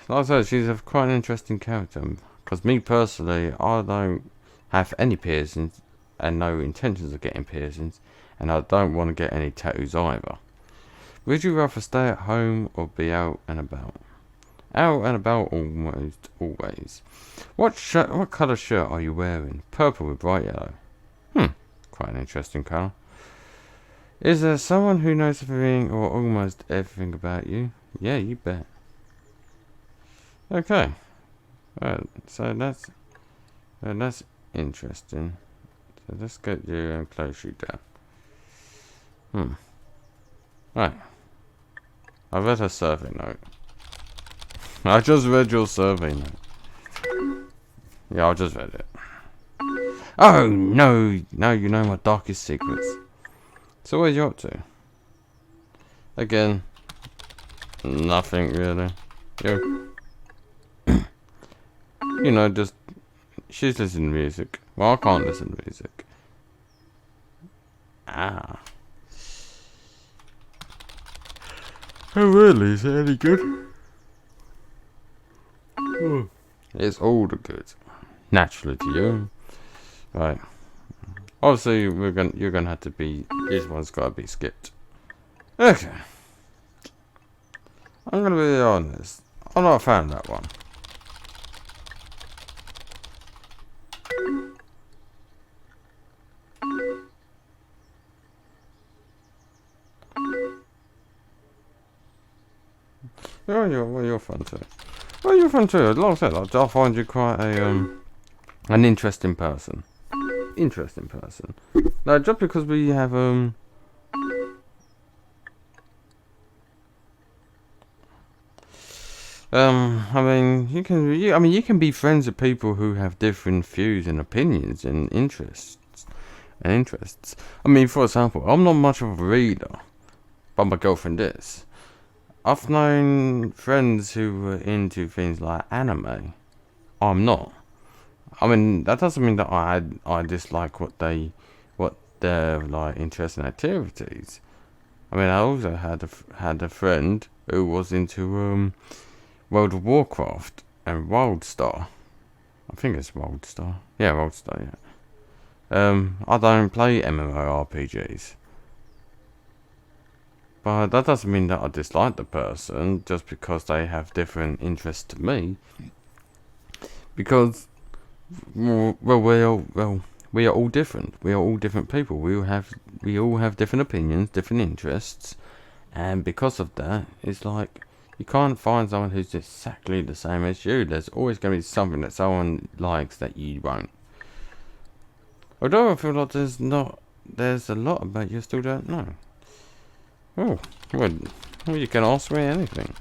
I said, she's quite an interesting character. Because me personally, I don't have any piercings and no intentions of getting piercings, and I don't want to get any tattoos either. Would you rather stay at home or be out and about? Out and about almost always. What colour shirt are you wearing? Purple with bright yellow. Quite an interesting colour. Is there someone who knows everything or almost everything about you? Yeah, you bet. Okay. So that's interesting. So let's get you and close you down. Right. I read her survey note. I just read your survey note. Yeah, I just read it. Oh, no. Now you know my darkest secrets. So what are you up to? Again, nothing really. Just... She's listening to music. Well, I can't listen to music. Oh, really? Is it any good? It's all the good. Naturally to you. Right. Obviously, you're gonna have to be... This one's gotta be skipped. Okay. I'm gonna be honest. I'm not a fan of that one. You're fun too. Well, you're fun too. Like I said, I find you quite an interesting person. No, just because we have you can be friends with people who have different views and opinions and interests. I mean, for example, I'm not much of a reader, but my girlfriend is. I've known friends who were into things like anime. I'm not. I mean, that doesn't mean that I dislike what their like interests and activities. I mean, I also had a friend who was into World of Warcraft and WildStar. I think it's WildStar. Yeah, WildStar. Yeah. I don't play MMORPGs. But that doesn't mean that I dislike the person just because they have different interests to me. Because, we are all different. We are all different people. We all have we all have different opinions, different interests, and because of that, it's like you can't find someone who's exactly the same as you. There's always going to be something that someone likes that you won't. Although I feel like there's a lot about you still don't know. Oh, well, you can ask me anything.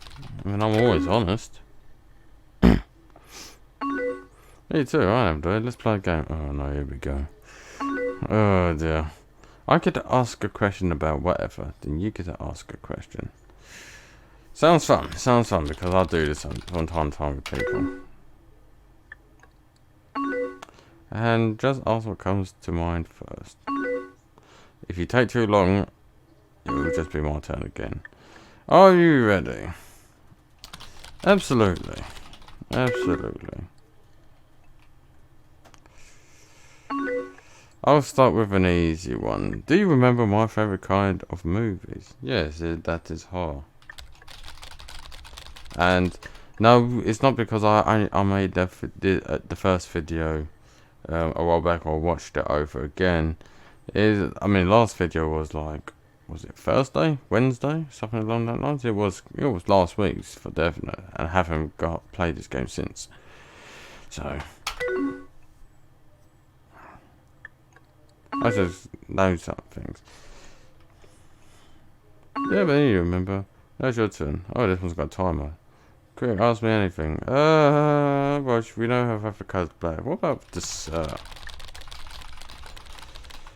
I mean, I'm always honest. Me too, I am, dude. Let's play a game. Oh no, here we go. Oh dear. I get to ask a question about whatever, then you get to ask a question. Sounds fun because I do this from time to time with people. And just ask what comes to mind first. If you take too long, it will just be my turn again. Are you ready? Absolutely. Absolutely. I'll start with an easy one. Do you remember my favourite kind of movies? Yes, that is horror. And no, it's not because I made the first video a while back. I watched it over again. Last video was like, was it Thursday, Wednesday, something along that lines? It was last week's for definite, and I haven't played this game since. So I just know some things. Yeah, but you remember. That's your turn. Oh, this one's got a timer. Quick, ask me anything. Watch, we know how Africa's black. What about dessert?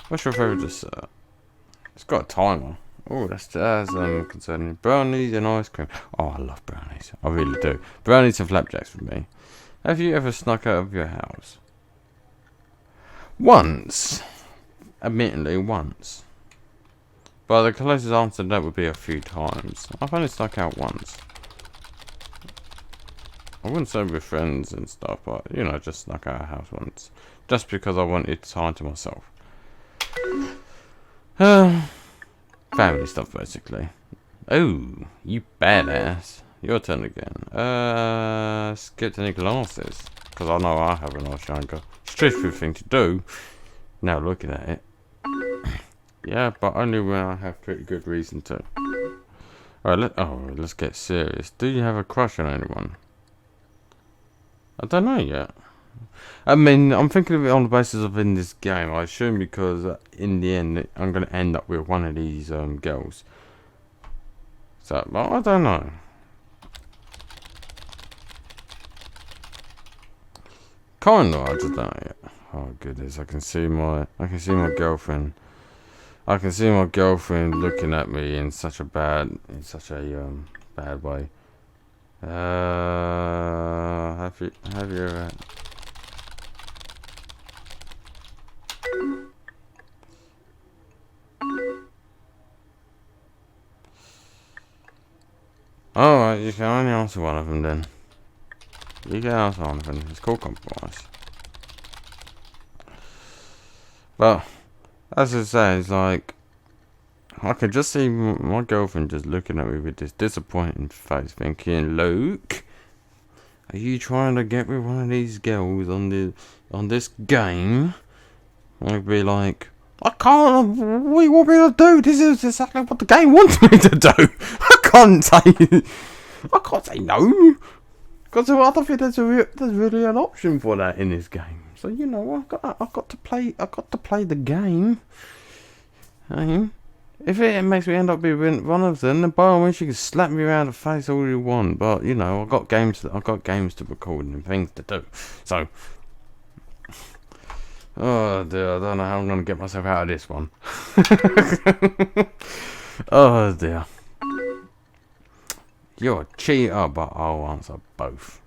What's your favourite dessert? It's got a timer. Oh, that's concerning. Brownies and ice cream. Oh, I love brownies. I really do. Brownies and flapjacks for me. Have you ever snuck out of your house? Once. Admittedly, once. But the closest answer to that would be a few times. I've only snuck out once. I wouldn't say with friends and stuff, but, you know, just snuck out of house once. Just because I wanted time to myself. Family stuff, basically. Oh, you badass. Your turn again. Skipped any glasses? Because I know I have when I was younger. Stressful thing to do. Now looking at it. Yeah, but only when I have pretty good reason to. Alright, let's get serious. Do you have a crush on anyone? I don't know yet. I mean, I'm thinking of it on the basis of in this game. I assume because in the end, I'm going to end up with one of these girls. So, well, I don't know. Kinda, I just don't know yet. Oh goodness, I can see my girlfriend. I can see my girlfriend looking at me in such a bad way. Have you ever? Alright, you can only answer one of them then. You can answer one of them. It's called compromise. But as I say, it's like I could just see my girlfriend just looking at me with this disappointing face, thinking, "Luke, are you trying to get with one of these girls on this game?" I'd be like, "I can't. What do you want me to do? This is exactly what the game wants me to do. I can't say no, because I don't think there's really an option for that in this game. So you know, I've got to play the game. If it makes me end up being one of them, then by all means you can slap me around the face all you want. But you know, I've got games to record and things to do. So, oh dear, I don't know how I'm gonna get myself out of this one. Oh dear, you're a cheater, but I'll answer both.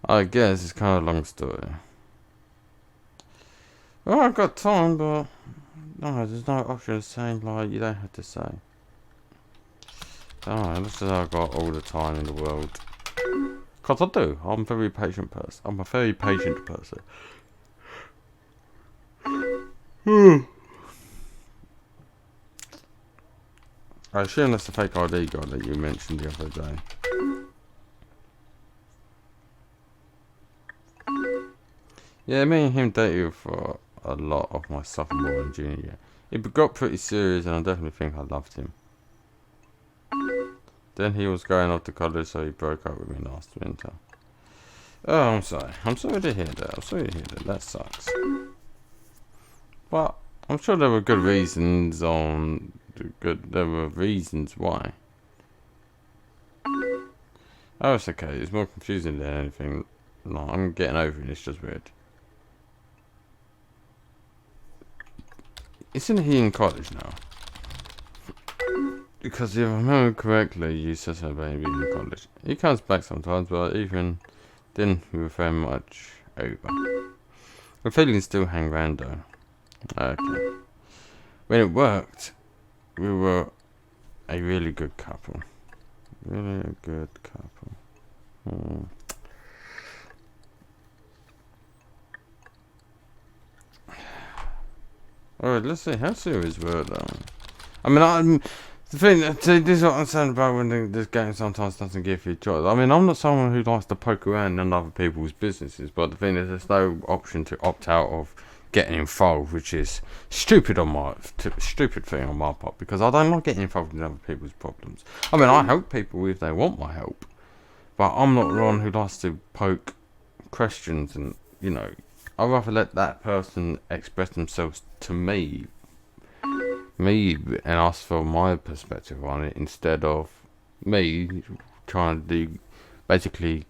I guess it's kind of a long story. Well, I've got time, but no, there's no option of saying like you don't have to say. Alright, let's say I've got all the time in the world. Cause I do. I'm a very patient person. I assume that's the fake ID guy that you mentioned the other day. Yeah, me and him dated for a lot of my sophomore and junior year. It got pretty serious, and I definitely think I loved him. Then he was going off to college, so he broke up with me last winter. Oh, I'm sorry. I'm sorry to hear that. I'm sorry to hear that. That sucks. But I'm sure there were good reasons there were reasons why. Oh, it's okay. It's more confusing than anything. No, I'm getting over it. It's just weird. Isn't he in college now? Because if I remember correctly, you said so baby in college. He comes back sometimes, but even then, we were very much over. The feelings still hang around though. Okay. When it worked, we were a really good couple. Really a good couple. Alright, let's see. How serious were they? I mean, the thing, this is what I'm saying about when this game sometimes doesn't give you joy. I mean, I'm not someone who likes to poke around in other people's businesses, but the thing is, there's no option to opt out of getting involved, which is stupid thing on my part, because I don't like getting involved in other people's problems. I mean, I help people if they want my help, but I'm not the one who likes to poke questions and, you know, I'd rather let that person express themselves to me and ask for my perspective on it instead of me trying to basically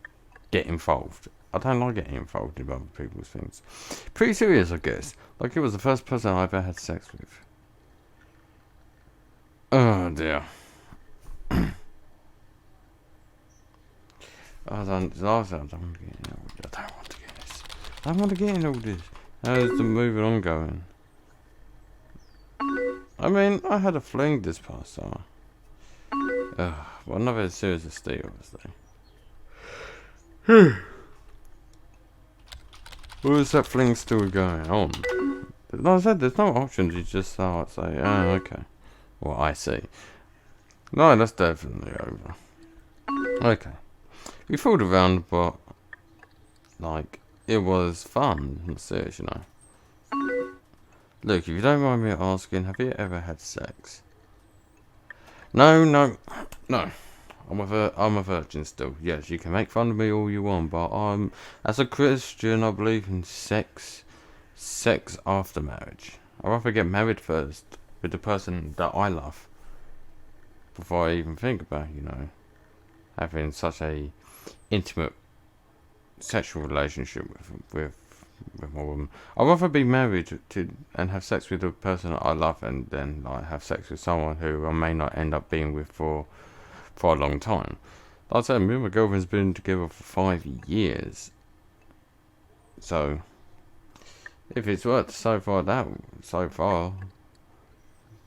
get involved. I don't like getting involved in other people's things. Pretty serious, I guess. Like, it was the first person I ever had sex with. Oh dear. I don't want to get this. I don't want to get in all this. How's the moving on going? I mean, I had a fling this past summer. Well, not as serious as Steve, obviously. Well, is that fling still going on? Like I said, there's no options. You just start say, oh, okay. Well, I see. No, that's definitely over. Okay. We fooled around, but, like, it was fun. I'm serious, you know. Look, if you don't mind me asking, have you ever had sex? No. I'm a virgin still. Yes, you can make fun of me all you want, but as a Christian, I believe in sex after marriage. I'd rather get married first with the person that I love before I even think about, you know, having such a intimate sexual relationship with my woman. I'd rather be married to and have sex with the person that I love, and then like have sex with someone who I may not end up being with for a long time. Like I said, me and my girlfriend's been together for 5 years. So if it's worked so far,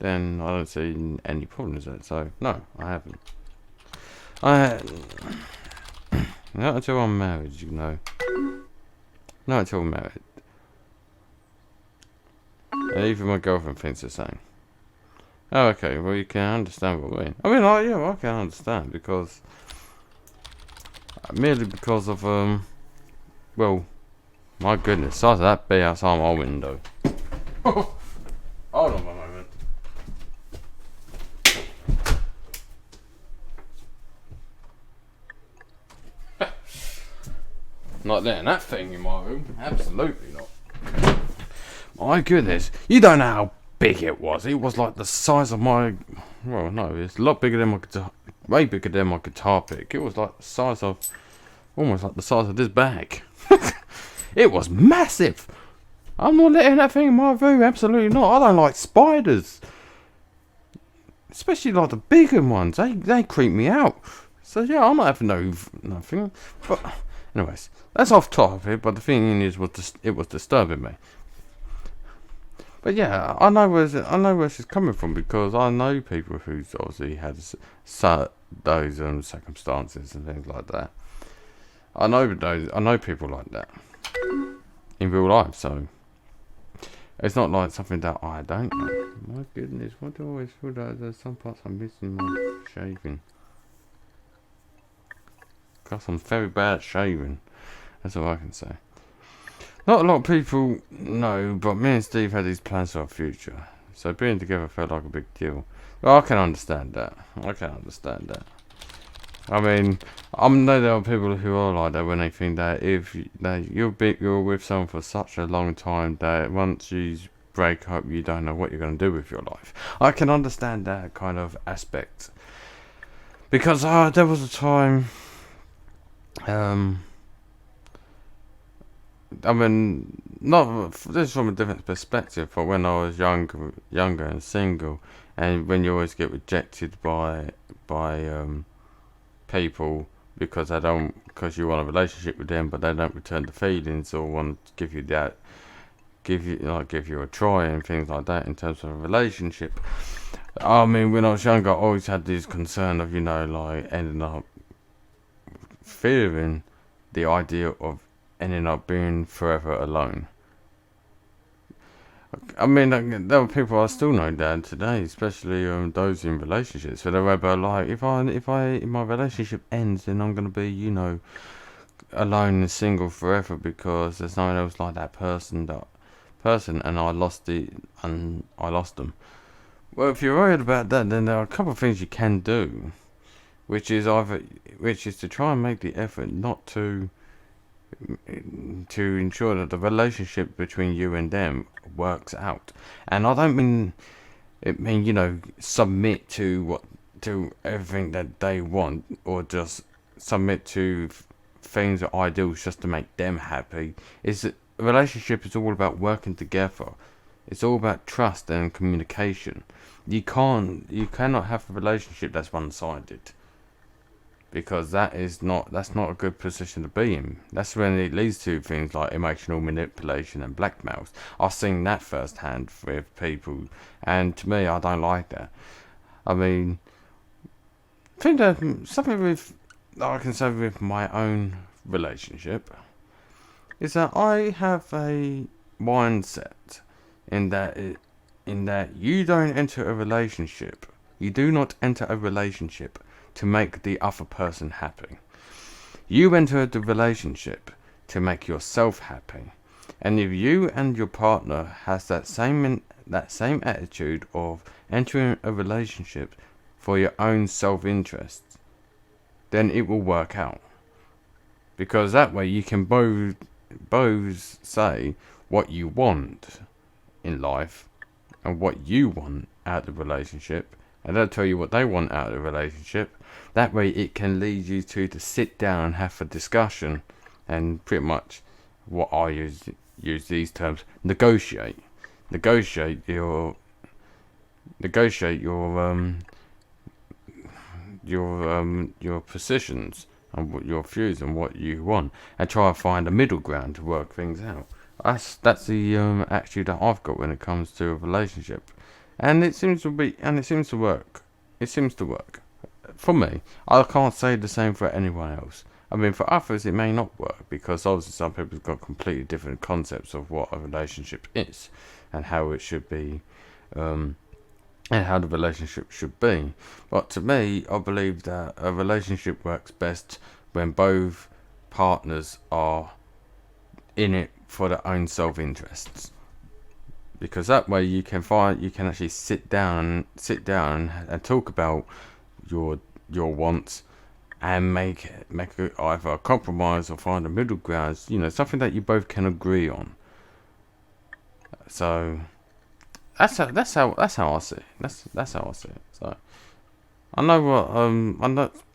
then I don't see any problems with it. So no, I haven't. Not until I'm married, you know. Not until I'm married. And even my girlfriend thinks the same. Oh, okay, well you can understand what I mean. I mean, I can understand because... merely because of, well, my goodness, size of that bee outside my window. Hold on a moment. Not letting that thing in my room. Absolutely not. My goodness. You don't know how big it was. It was like the size of my... Well, no, it's a lot bigger than my guitar... Way bigger than my guitar pick. It was like the size of... Almost like the size of this bag. It was massive. I'm not letting that thing in my room. Absolutely not. I don't like spiders. Especially like the bigger ones. They creep me out. So yeah, I'm not having nothing. But... Anyways, that's off topic, but the thing is, it was disturbing me. But yeah, I know where she's coming from because I know people who's obviously had those circumstances and things like that. I know people like that in real life, so it's not like something that I don't know. My goodness, why do I always feel that there's some parts I'm missing my shaving? Because I'm very bad at shaving. That's all I can say. Not a lot of people know, but me and Steve had these plans for our future. So being together felt like a big deal. Well, I can understand that. I mean, I know there are people who are like that when they think that if you're with someone for such a long time that once you break up, you don't know what you're going to do with your life. I can understand that kind of aspect because there was a time. I mean, not this is from a different perspective, but when I was younger and single, and when you always get rejected by people because because you want a relationship with them, but they don't return the feelings or want to give you that, give you a try and things like that in terms of a relationship. I mean, when I was younger, I always had this concern of like ending up fearing the idea of ending up being forever alone. I mean, there are people I still know that today, especially those in relationships. So they're like, if my relationship ends, then I'm gonna be, alone and single forever because there's no one else like that person, and I lost them. Well, if you're worried about that, then there are a couple of things you can do, which is to try and make the effort not to ensure that the relationship between you and them works out. And I don't mean submit to everything that they want or just submit to things or ideals just to make them happy. Is that a relationship is all about working together. It's all about trust and communication. You cannot have a relationship that's one-sided, because that's not a good position to be in. That's when it leads to things like emotional manipulation and blackmails. I've seen that firsthand with people, and to me, I don't like that. I mean, I think that something that I can say with my own relationship is that I have a mindset in that you don't enter a relationship. You do not enter a relationship to make the other person happy. You enter the relationship to make yourself happy. And if you and your partner has that same attitude of entering a relationship for your own self-interest, then it will work out. Because that way you can both say what you want in life and what you want out of the relationship, and they'll tell you what they want out of the relationship. That way it can lead you to sit down and have a discussion, and pretty much what I use these terms: negotiate your positions and what your views and what you want, and try to find a middle ground to work things out. That's the attitude that I've got when it comes to a relationship, and it seems to work. It seems to work for me. I can't say the same for anyone else. I mean, for others it may not work, because obviously some people have got completely different concepts of what a relationship is and how it should be, and how the relationship should be. But to me, I believe that a relationship works best when both partners are in it for their own self-interests, because that way you can actually sit down and talk about your wants, and make either a compromise or find a middle ground, something that you both can agree on. So that's how I see it. That's how I see it. So I know what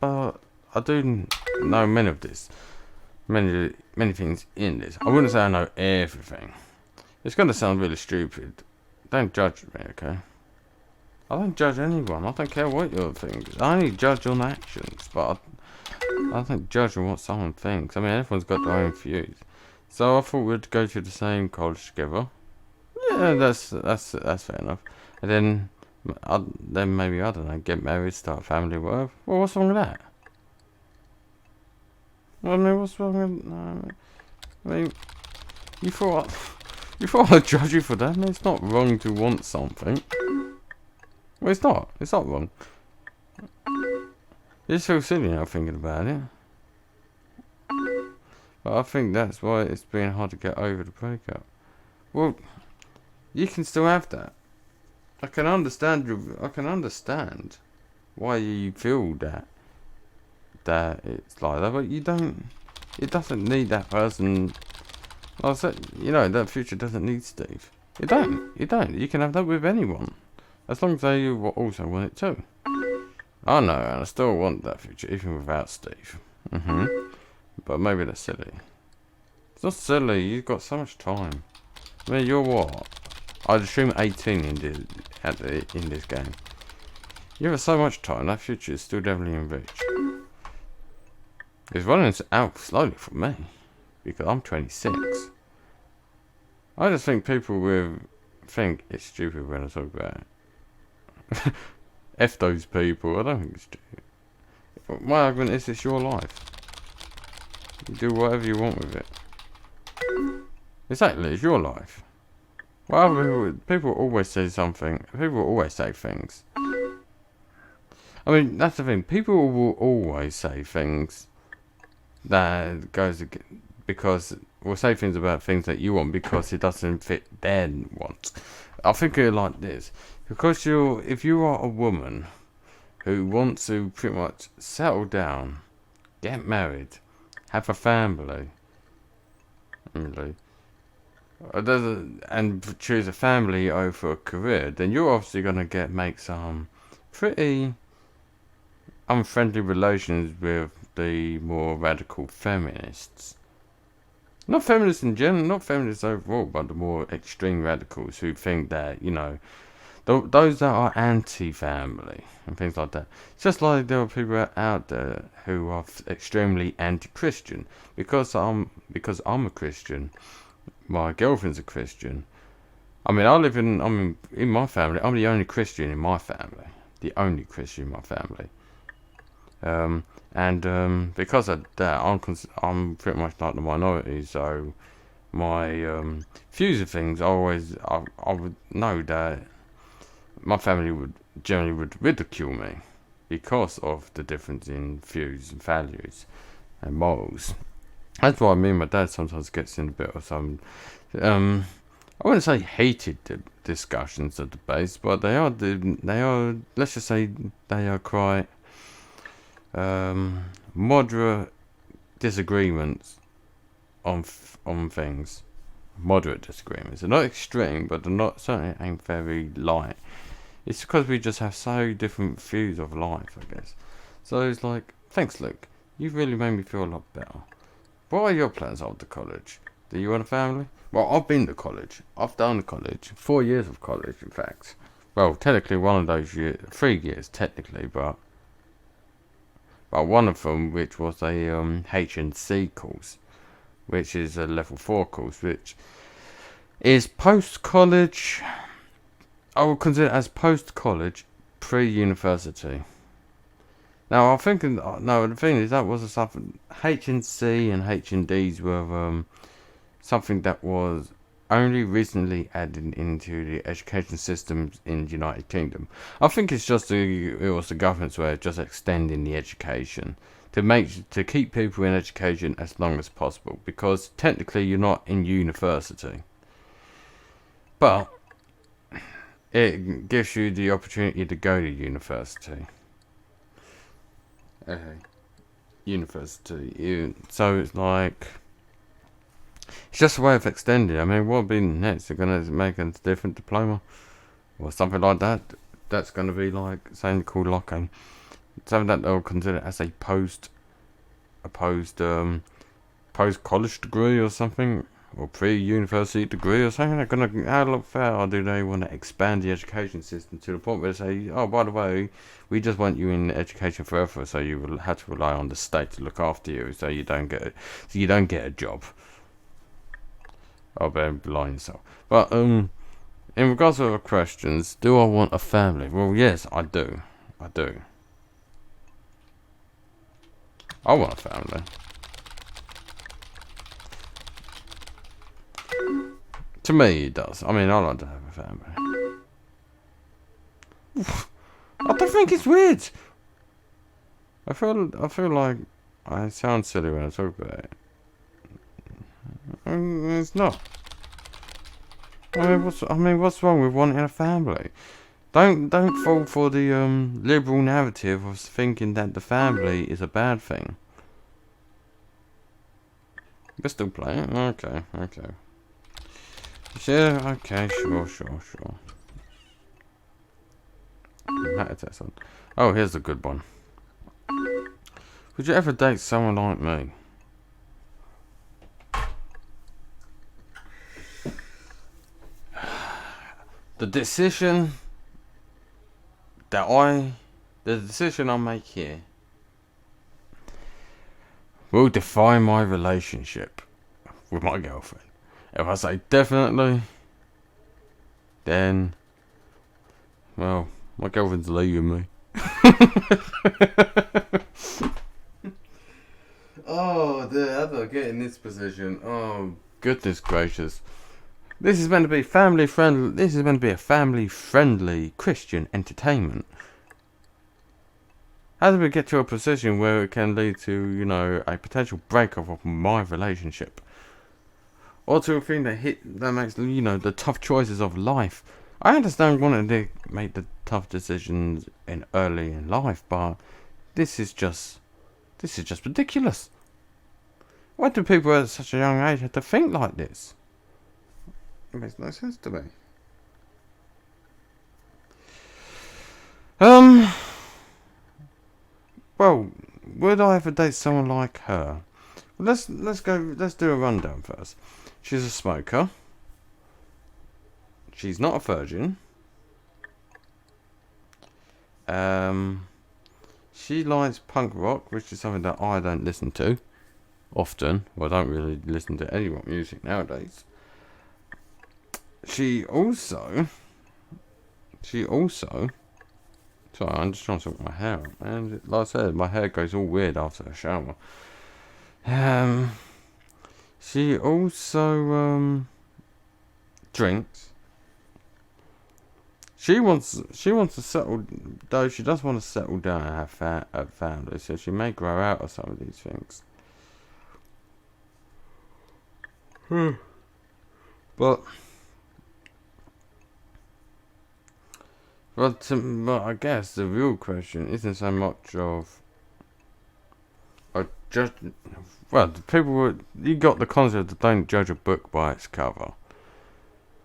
but I do know many things in this. I wouldn't say I know everything. It's gonna sound really stupid. Don't judge me, okay? I don't judge anyone. I don't care what you think. I only judge on actions, but I don't judge on what someone thinks. I mean, everyone's got their own views. So I thought we'd go to the same college together. Yeah, that's fair enough. And then maybe, I don't know, get married, start a family, whatever. Well, what's wrong with that? I mean, what's wrong with? I mean, you thought I'd judge you for that? I mean, it's not wrong to want something. Well, it's not. It's not wrong. You just feel silly now thinking about it. But I think that's why it's been hard to get over the breakup. Well, you can still have that. I can understand why you feel that it's like that, but you don't. It doesn't need that person. I said, that future doesn't need Steve. You don't. You can have that with anyone, as long as they also want it too. I know, and I still want that future, even without Steve. But maybe that's silly. It's not silly. You've got so much time. I mean, you're what? I'd assume 18 in this game. You have so much time. That future is still definitely in reach. It's running out slowly for me because I'm 26. I just think people will think it's stupid when I talk about it. F those people. I don't think it's stupid. My argument is it's your life. You do whatever you want with it. Exactly, it's your life. Well, people always say something. People always say things. I mean, that's the thing. People will always say things that goes because will say things about things that you want because it doesn't fit their wants. I think of it like this: because if you are a woman who wants to pretty much settle down, get married, have a family, and choose a family over a career, then you're obviously gonna make some pretty unfriendly relations with the more radical feminists. Not feminists in general, not feminists overall, but the more extreme radicals who think that, those that are anti-family and things like that. It's just like there are people out there who are extremely anti-Christian. Because I'm a Christian, my girlfriend's a Christian. I mean, I'm in my family, I'm the only Christian in my family. The only Christian in my family. And because of that, I'm pretty much like the minority, so my views of things, I would know that my family would generally ridicule me because of the difference in views and values and morals. That's why me and my dad sometimes gets in a bit of some, I wouldn't say heated discussions or debates, but they are, let's just say they are quite moderate disagreements on things. Moderate disagreements. They're not extreme, but they're not, certainly ain't very light. It's because we just have so different views of life, I guess. So it's like, thanks, Luke. You've really made me feel a lot better. What are your plans after college? Do you want a family? Well, I've been to college. I've done college. 4 years of college, in fact. Well, technically one of those years, 3 years technically, but one of them, which was a H&C course, which is a level 4 course, which is post-college. I would consider it as post-college, pre-university. Now, I'm thinking, no, the thing is, that was something, H&C and H&Ds were something that was only recently added into the education systems in the United Kingdom. I think it's just it was the government's way of just extending the education to keep people in education as long as possible, because technically you're not in university, but it gives you the opportunity to go to university. So it's like, it's just a way of extending. I mean, what will be next? They're going to make a different diploma or something like that. That's going to be like something called something that they'll consider as a post college degree or something, or pre-university degree or something. How far do they want to expand the education system to the point where they say, oh, by the way, we just want you in education forever, so you will have to rely on the state to look after you, so you don't get a job. I'll better rely on yourself. But in regards to other questions, do I want a family? Well, yes, I do. I want a family. To me, it does. I mean, I like to have a family. I don't think it's weird. I feel like I sound silly when I talk about it. It's not. What's wrong with wanting a family? Don't fall for the liberal narrative of thinking that the family is a bad thing. We're still playing. Okay. Yeah. Okay. Sure. Oh, here's a good one. Would you ever date someone like me? The decision I make here will define my relationship with my girlfriend. If I say definitely, then, well, my girlfriend's leaving me. Oh, dear, how do I get in this position? Oh, goodness gracious. This is meant to be family friendly. This is meant to be a family friendly Christian entertainment. How do we get to a position where it can lead to, a potential breakup of my relationship? Or to a thing that makes, the tough choices of life. I understand wanting to make the tough decisions early in life, but this is just ridiculous. Why do people at such a young age have to think like this? It makes no sense to me. Well, would I ever date someone like her? Well, let's do a rundown first. She's a smoker. She's not a virgin. She likes punk rock, which is something that I don't listen to often. Well, I don't really listen to any rock music nowadays. She also. Sorry, I'm just trying to sort my hair out, and like I said, my hair goes all weird after a shower. She also drinks. She wants to settle, though she does want to settle down and have a family, so she may grow out of some of these things. But I guess the real question isn't so much of the people you got the concept that don't judge a book by its cover,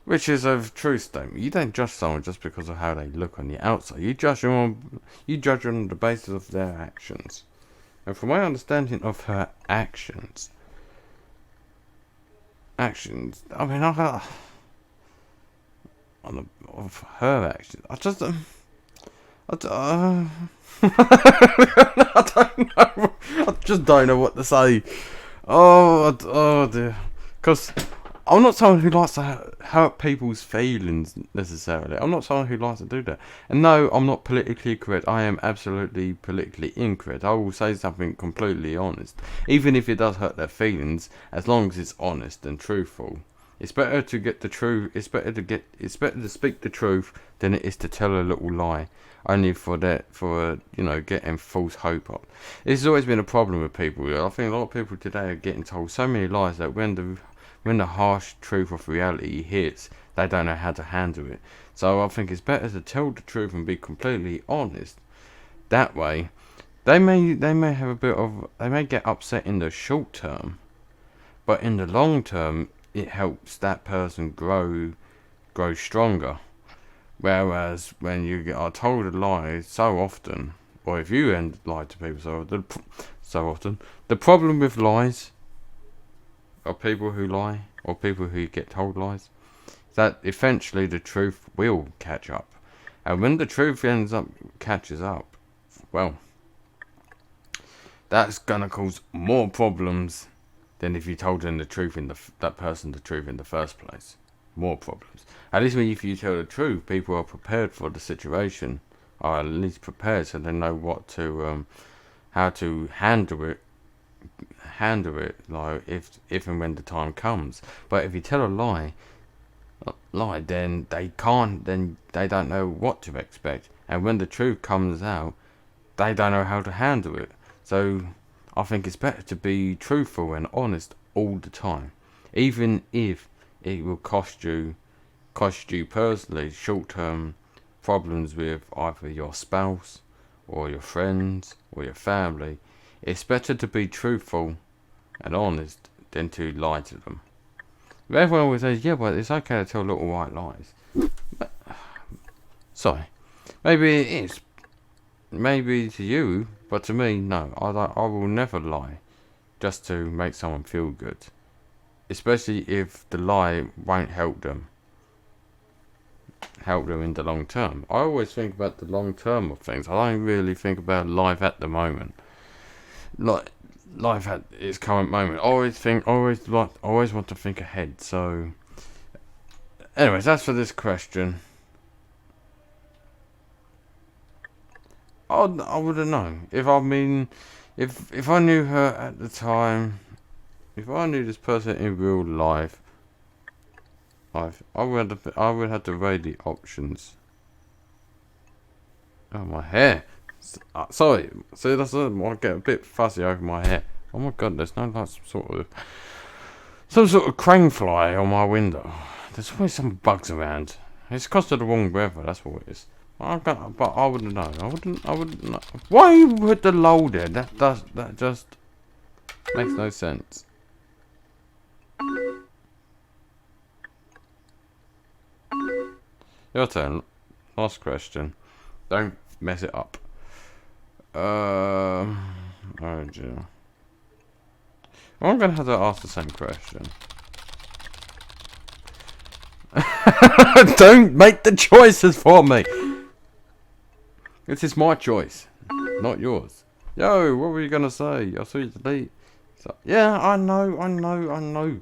which is a true statement. You don't judge someone just because of how they look on the outside. You judge them on the basis of their actions. And from my understanding of her actions, I mean, of her actions, I don't know. I just don't know what to say. Oh dear. Because I'm not someone who likes to hurt people's feelings necessarily. I'm not someone who likes to do that. And no, I'm not politically correct. I am absolutely politically incorrect. I will say something completely honest, even if it does hurt their feelings, as long as it's honest and truthful. It's better to get the truth. It's better to speak the truth than it is to tell a little lie. Only for getting false hope up. This has always been a problem with people. I think a lot of people today are getting told so many lies that when the harsh truth of reality hits, they don't know how to handle it. So I think it's better to tell the truth and be completely honest. That way, they may get upset in the short term, but in the long term, it helps that person grow stronger. Whereas when you are told a lie so often, or if you lie to people so often, the problem with lies, or people who lie, or people who get told lies, that eventually the truth will catch up. And when the truth catches up, well, that's gonna cause more problems than if you told them that person the truth in the first place. More problems. At least if you tell the truth, people are prepared for the situation, or at least prepared, so they know how to handle it, like if and when the time comes. But if you tell a lie, then they don't know what to expect, and when the truth comes out, they don't know how to handle it. So I think it's better to be truthful and honest all the time. even if it will cost you personally short-term problems with either your spouse or your friends or your family. It's better to be truthful and honest than to lie to them. Everyone always says, yeah, but it's okay to tell little white lies. But, sorry, maybe it is. Maybe to you, but to me, no. I will never lie just to make someone feel good. Especially if the lie won't help them in the long term. I always think about the long term of things. I don't really think about life at the moment. Like life at its current moment. I always want to think ahead. So, anyways, that's for this question. I wouldn't know if if I knew her at the time. If I knew this person in real life, I would have to weigh the options. Oh, my hair. Sorry. See, I get a bit fuzzy over my hair. Oh my god, there's no like some sort of crane fly on my window. There's always some bugs around. It's because of the wrong weather. That's what it is. But I wouldn't know. I wouldn't know. Why you put the lull there? That just makes no sense. Your turn. Last question. Don't mess it up. Oh dear. I'm gonna have to ask the same question. Don't make the choices for me. This is my choice, not yours. Yo, what were you gonna say? I saw you delete. So, yeah, I know.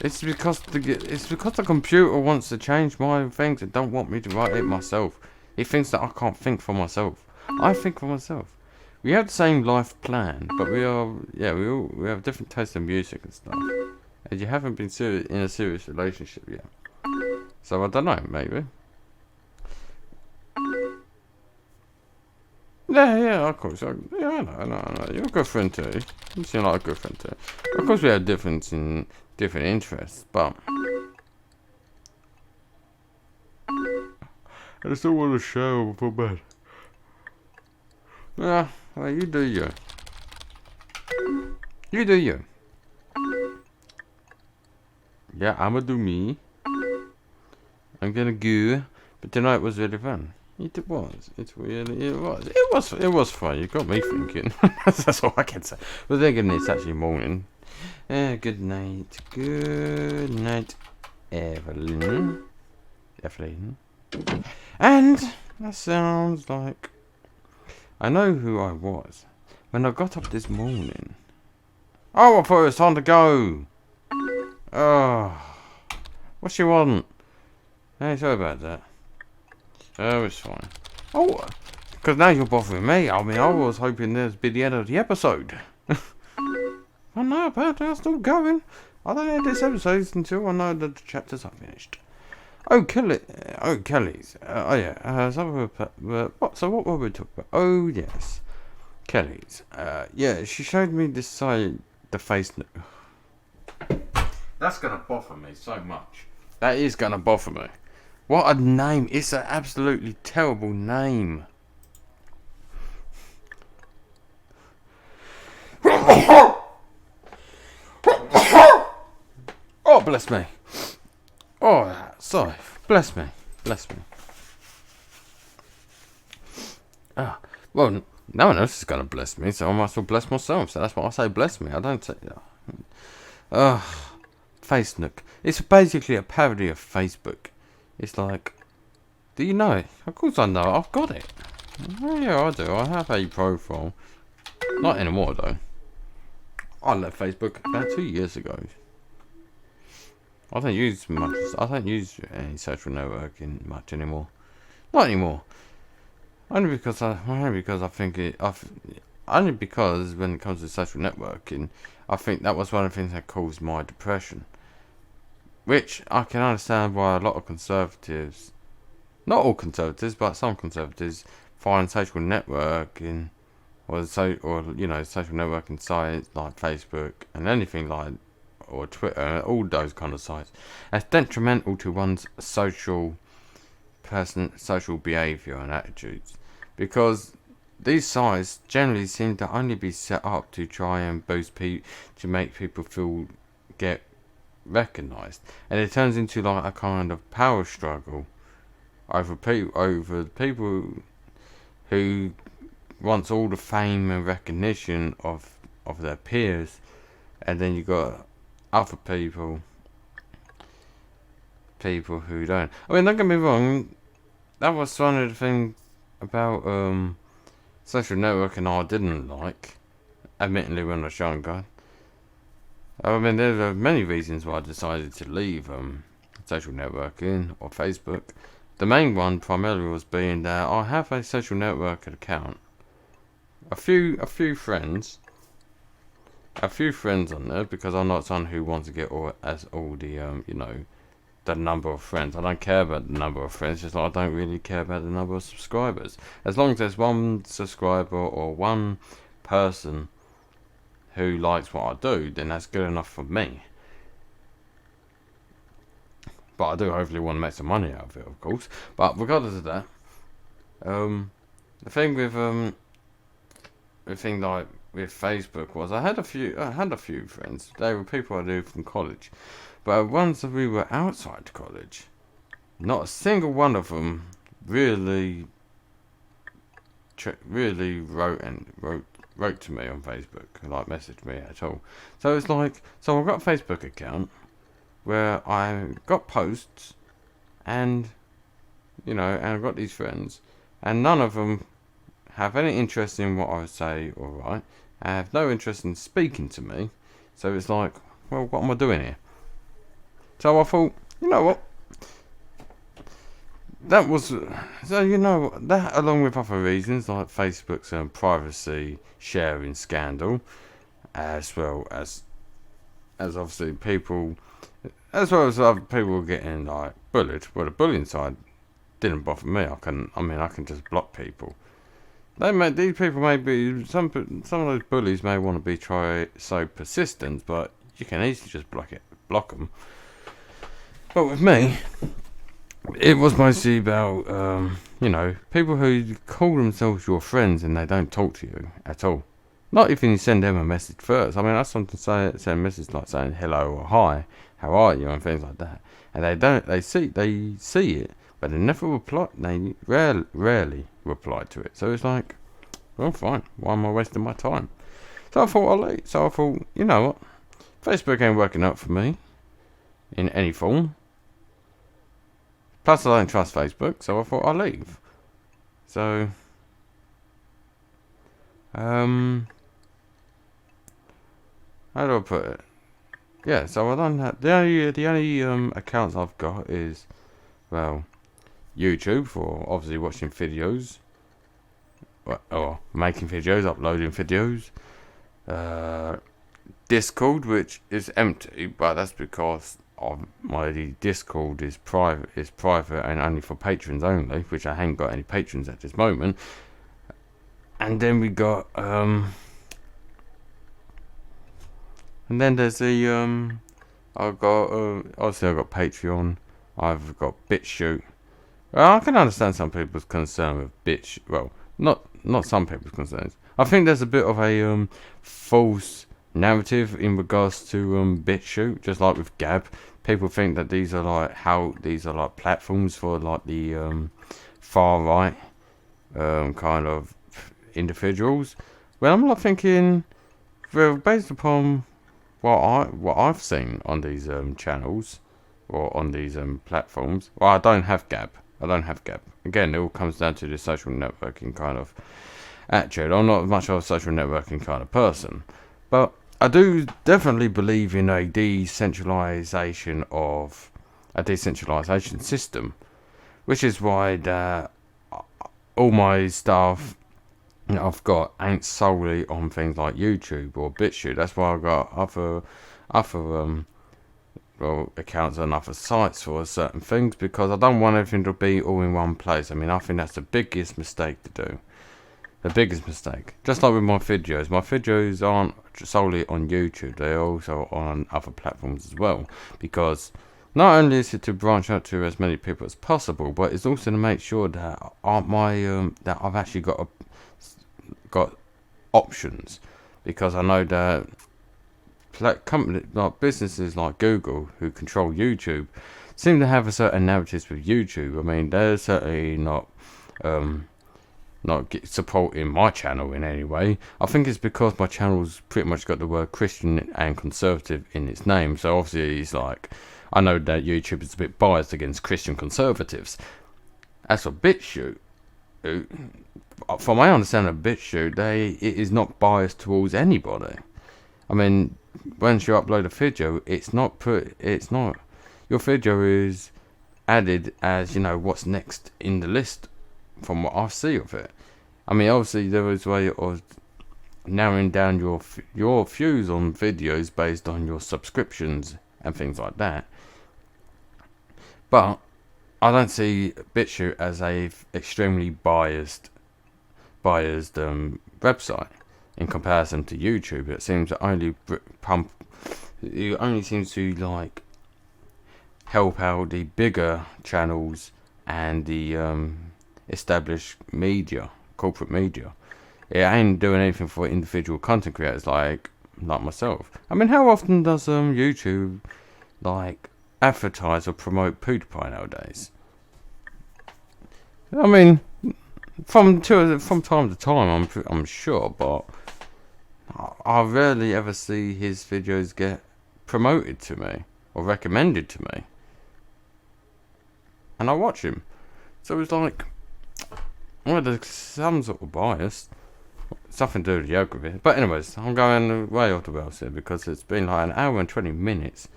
It's because the computer wants to change my things and don't want me to write it myself. It thinks that I can't think for myself. I think for myself. We have the same life plan, but we have different tastes in music and stuff. And you haven't been in a serious relationship yet. So I don't know, maybe. Yeah, of course. I know. You're a good friend too. You seem like a good friend too. Of course, we have different interests, but I still want to shower before bed. Yeah, well, you do you. You do you. Yeah, I'ma do me. I'm gonna go. But tonight was really fun. It was. It was fun. You got me thinking. That's all I can say. But then again, it's actually morning. Good night. Good night, Evelyn. And that sounds like I know who I was when I got up this morning. Oh, I thought it was time to go. Oh, what you want? Hey, sorry about that. Oh, it's fine. Oh, because now you're bothering me. I mean, I was hoping this would be the end of the episode. I know, apparently I'm still going. I don't end this episode until I know that the chapters are finished. Oh, Kelly's. So what were we talking about? Oh, yes. Kelly's. Yeah, she showed me this side, the Facenook. That's going to bother me so much. That is going to bother me. What a name. It's an absolutely terrible name. Oh, bless me. Oh, sorry. Bless me. Ah, well, no one else is going to bless me, so I might as well bless myself. So that's why I say bless me. I don't say that. Facenook. It's basically a parody of Facebook. It's like, do you know it? Of course I know. I've got it. Oh, yeah, I do. I have a profile. Not anymore, though. I left Facebook about 2 years ago. I don't use any social networking much anymore. Not anymore. Only because I think only because when it comes to social networking, I think that was one of the things that caused my depression. Which I can understand why a lot of conservatives, not all conservatives, but some conservatives, find social networking or social networking sites like Facebook and anything like, or Twitter, all those kind of sites, as detrimental to one's social behaviour and attitudes, because these sites generally seem to only be set up to try and to make people get recognised, and it turns into like a kind of power struggle over people who wants all the fame and recognition of their peers, and then you got other people who don't. I mean, don't get me wrong, that was one of the things about social networking I didn't like, admittedly, when I was younger. I mean, there are many reasons why I decided to leave social networking or Facebook. The main one primarily was being that I have a social network account, a few friends on there, because I'm not someone who wants to get all the number of friends. I don't care about the number of friends, just like I don't really care about the number of subscribers. As long as there's one subscriber or one person who likes what I do, then that's good enough for me. But I do hopefully want to make some money out of it, of course. But regardless of that, the thing with Facebook was I had a few friends. They were people I knew from college, but once we were outside college, not a single one of them really wrote to me on Facebook, like messaged me at all. So it's like, so I've got a Facebook account where I got posts, and and I've got these friends, and none of them have any interest in what I say or write. I have no interest in speaking to me. So it's like, well, what am I doing here? So I thought, you know what? That along with other reasons like Facebook's privacy sharing scandal, as well as obviously people, as well as other people getting like bullied. Well, the bullying side didn't bother me. I can just block people. These people may be, some of those bullies may want to be so persistent, but you can easily just block them. But with me, it was mostly about people who call themselves your friends and they don't talk to you at all. Not even you send them a message first. I mean, that's something to send a message like saying hello or hi, how are you, and things like that. And they see it, but they never reply. They rarely reply to it. So it's like, well, fine. Why am I wasting my time? So I thought I'll leave. So I thought, you know what? Facebook ain't working out for me in any form. Plus, I don't trust Facebook, so I thought I'll leave. So, how do I put it? Yeah, so I don't have the only accounts I've got is, well, YouTube for obviously watching videos, or making videos, uploading videos. Discord, which is empty, but that's because my Discord is private and only for patrons only, which I haven't got any patrons at this moment. And then we got and then there's the I've got Patreon, I've got BitChute. Well, I can understand some people's concern with BitChute. Well, not some people's concerns. I think there's a bit of a false narrative in regards to BitChute, just like with Gab. People think that these are like platforms for like the far right kind of individuals. Well, I'm not thinking. Well, based upon what I've seen on these channels or on these platforms. Well, I don't have Gab. Again, it all comes down to the social networking kind of attitude. I'm not much of a social networking kind of person, but I do definitely believe in a decentralization system, which is why all my stuff I've got ain't solely on things like YouTube or BitChute. That's why I've got other accounts on other sites for certain things, because I don't want everything to be all in one place. I mean, I think that's the biggest mistake to do. the biggest mistake. Just like with my videos aren't solely on YouTube, they're also on other platforms as well, because not only is it to branch out to as many people as possible, but it's also to make sure that that I've actually got options, because I know that company like businesses like Google, who control YouTube, seem to have a certain narratives with YouTube. I mean, they're certainly not supporting my channel in any way. I think it's because my channel's pretty much got the word Christian and conservative in its name. So obviously it's like, I know that YouTube is a bit biased against Christian conservatives. As for BitChute, from my understanding of BitChute, it is not biased towards anybody. I mean, once you upload a video, your video is added as, what's next in the list from what I see of it. I mean, obviously there is a way of narrowing down your views on videos based on your subscriptions and things like that. But I don't see BitChute as a extremely biased website in comparison to YouTube. It seems to only seems to like help out the bigger channels and the established corporate media. It ain't doing anything for individual content creators like myself. I mean, how often does YouTube like advertise or promote PewDiePie nowadays? I mean, from time to time, I'm sure, but I rarely ever see his videos get promoted to me or recommended to me, and I watch him. So it's like, well, there's some sort of bias, something to do with the algorithm. But anyways, I'm going way off the rails here because it's been like an hour and 20 minutes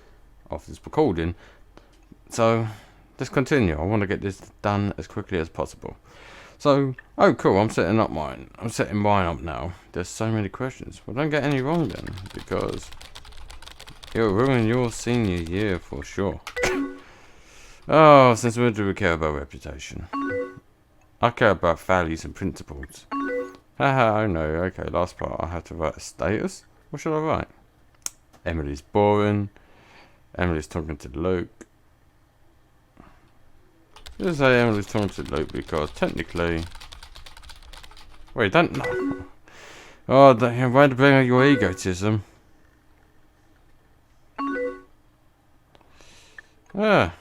of this recording. So let's continue. I want to get this done as quickly as possible. So, oh cool, I'm setting mine up now. There's so many questions. Well, don't get any wrong then, because it'll ruin your senior year for sure. Oh, since when do we care about reputation? I care about values and principles. Haha, I know. Okay, last part. I have to write a status. What should I write? Emily's boring. Emily's talking to Luke. Just say Emily's talking to Luke because technically... Wait, don't... No. Oh, why to bring out your egotism? Ah.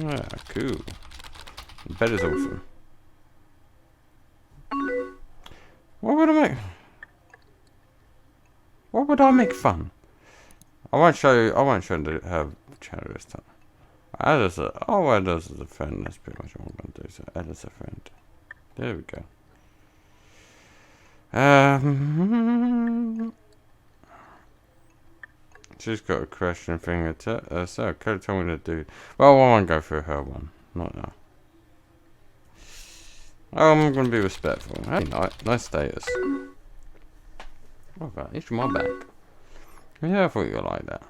Ah, cool. The bed is awesome. What would I make fun? I won't show her channel this time. Add us as a friend. That's pretty much what I'm going to do. So add as a friend. There we go. She's got a question thing. So Cody told me to do. Well, I won't go through her one. Not now. Oh, I'm going to be respectful. Hey, nice status. Oh, God, it's my back. Yeah, I thought you were like that.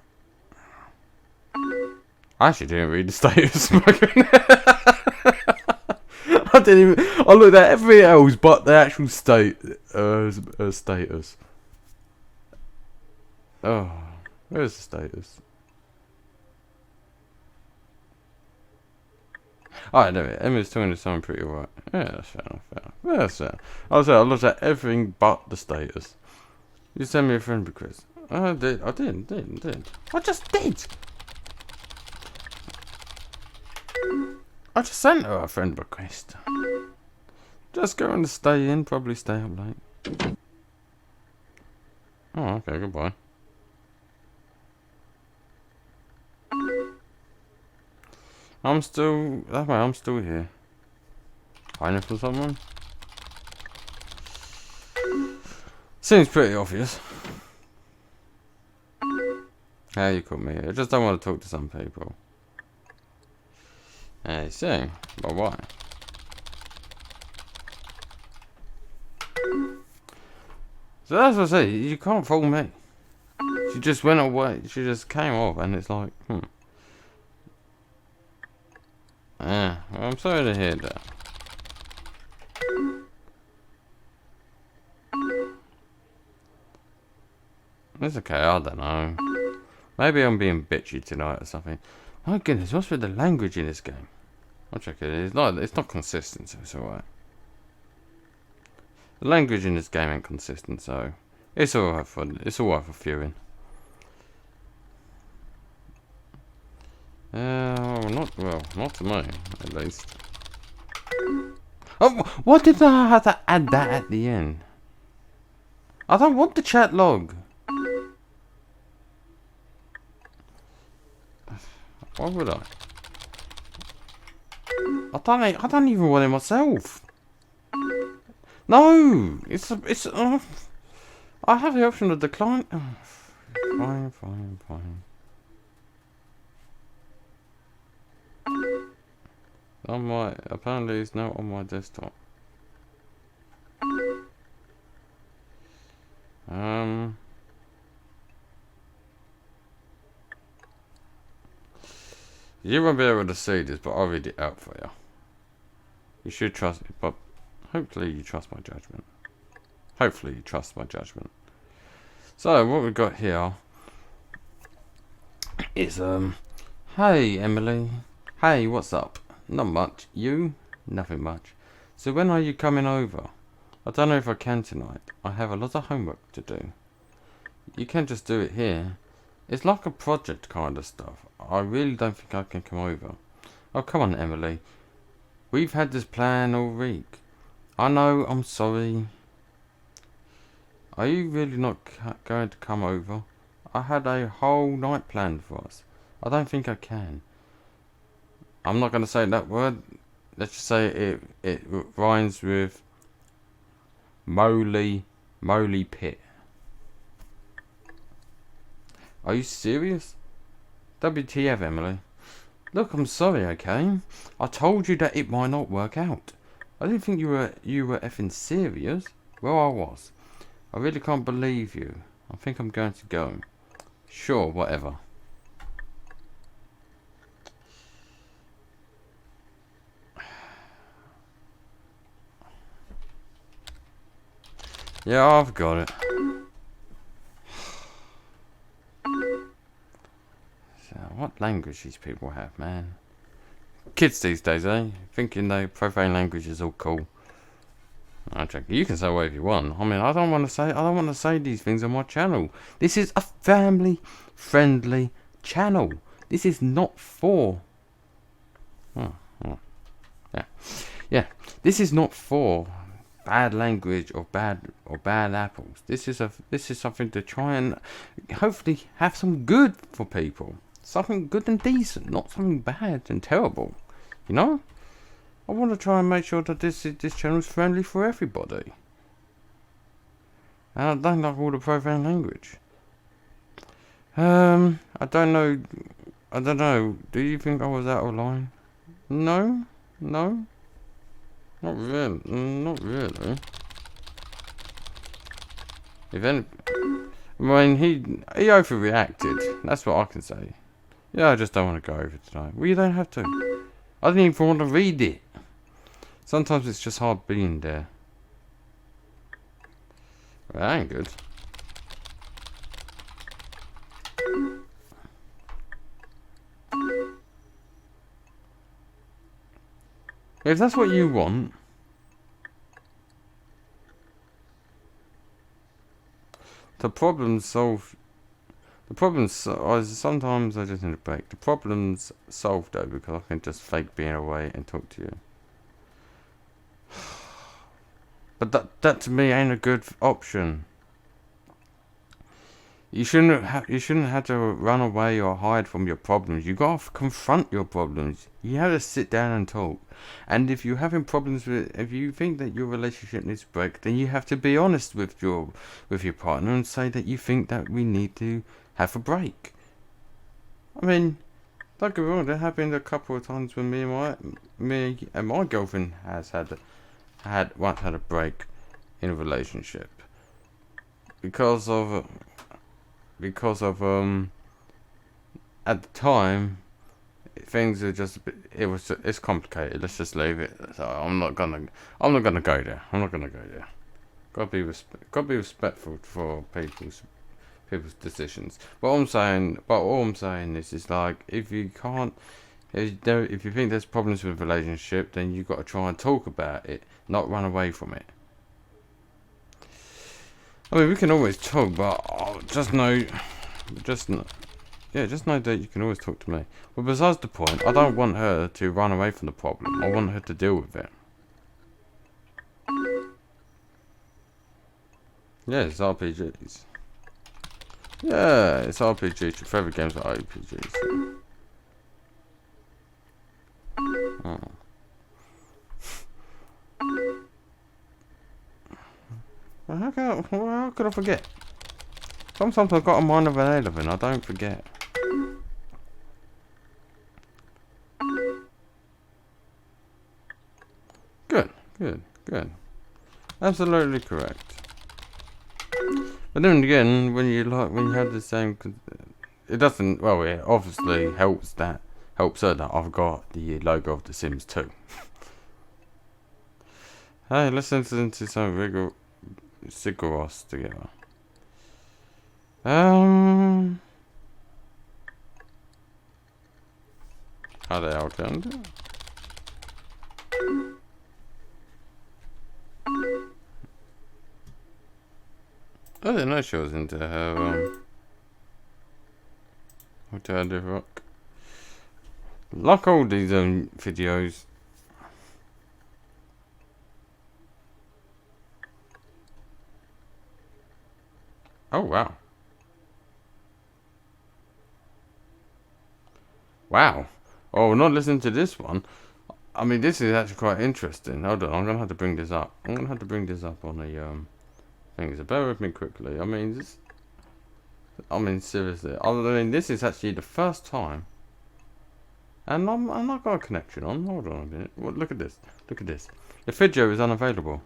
I actually didn't read the status. I didn't even. I looked at everything else but the actual status. Oh, where's the status? I know it. Emma's talking to someone pretty right. Yeah, that's fair enough. Yeah, that's fair. I looked at everything but the status. You send me a friend request. I did. I just did. I just sent her a friend request. Just going to stay in, probably stay up late. Oh, okay, goodbye. I'm still here. Hiding for someone? Seems pretty obvious. How you call me? I just don't want to talk to some people. I see. But why? So that's what I say. You can't fool me. She just went away. She just came off, and it's like, well, I'm sorry to hear that. It's okay, I don't know. Maybe I'm being bitchy tonight or something. My goodness, what's with the language in this game? I'll check it. It's not consistent, so it's alright. The language in this game ain't consistent, so it's alright for viewing. Not to me, at least. Oh, why did I have to add that at the end? I don't want the chat log. Why would I? I don't even want it myself. No, I have the option to decline. Oh, fine. Apparently it's now on my desktop. You won't be able to see this, but I'll read it out for you. You should trust me, but hopefully you trust my judgment. So what we've got here is hey Emily. Hey, what's up? Not much. You? Nothing much. So when are you coming over? I don't know if I can tonight. I have a lot of homework to do. You can't just do it here. It's like a project kind of stuff. I really don't think I can come over. Oh, come on, Emily. We've had this plan all week. I know, I'm sorry. Are you really not going to come over? I had a whole night planned for us. I don't think I can. I'm not going to say that word. Let's just say it rhymes with moly pit. Are you serious? WTF, Emily? Look, I'm sorry, okay? I told you that it might not work out. I didn't think you were effing serious. Well, I was. I really can't believe you. I think I'm going to go. Sure, whatever. Yeah, I've got it. So, what language these people have, man? Kids these days, eh? Thinking their profane language is all cool. You can say whatever you want. I mean, I don't want to say these things on my channel. This is a family-friendly channel. This is not for. Yeah. This is not for bad language or bad apples. This is something to try and hopefully have some good for people. Something good and decent, not something bad and terrible. You know? I want to try and make sure that this channel is friendly for everybody. And I don't like all the profane language. I don't know. Do you think I was out of line? No. Not really. If any, I mean, he overreacted. That's what I can say. Yeah, I just don't want to go over tonight. Well, you don't have to. I didn't even want to read it. Sometimes it's just hard being there. Well, that ain't good. If that's what you want, sometimes I just need a break. The problem's solved though, because I can just fake being away and talk to you. But that to me ain't a good option. You shouldn't have to run away or hide from your problems. You gotta confront your problems. You have to sit down and talk. And if you're having problems if you think that your relationship needs a break, then you have to be honest with your partner and say that you think that we need to have a break. I mean, don't get me wrong. That happened a couple of times when me and my girlfriend has once had a break in a relationship because of at the time things are just a bit, it's complicated. Let's just leave it. So I'm not gonna go there. Gotta be respectful for people's people's decisions. But all I'm saying is like, if you can't, if you think there's problems with a relationship, then you've got to try and talk about it, not run away from it. I mean, we can always talk, but just know that you can always talk to me. But besides the point, I don't want her to run away from the problem. I want her to deal with it. Yeah, it's RPGs. Yeah, it's RPGs. Your favourite games are RPGs. Oh. How could I forget? Sometimes I've got a mind of an elephant. I don't forget. Good. Absolutely correct. But then again, when you have the same, it doesn't. Well, it obviously helps her that I've got the logo of The Sims 2. Hey, let's listen to some Sigaros together. How the hell turned it? I didn't know she was into her alternative rock. Like all these videos. Oh wow. Wow. Oh, we're not listening to this one. I mean, this is actually quite interesting. Hold on, I'm gonna have to bring this up. on the thing. So bear with me quickly. I mean, seriously. I mean, this is actually the first time, and I've got a connection on. Hold on a minute. Look at this. The video is unavailable.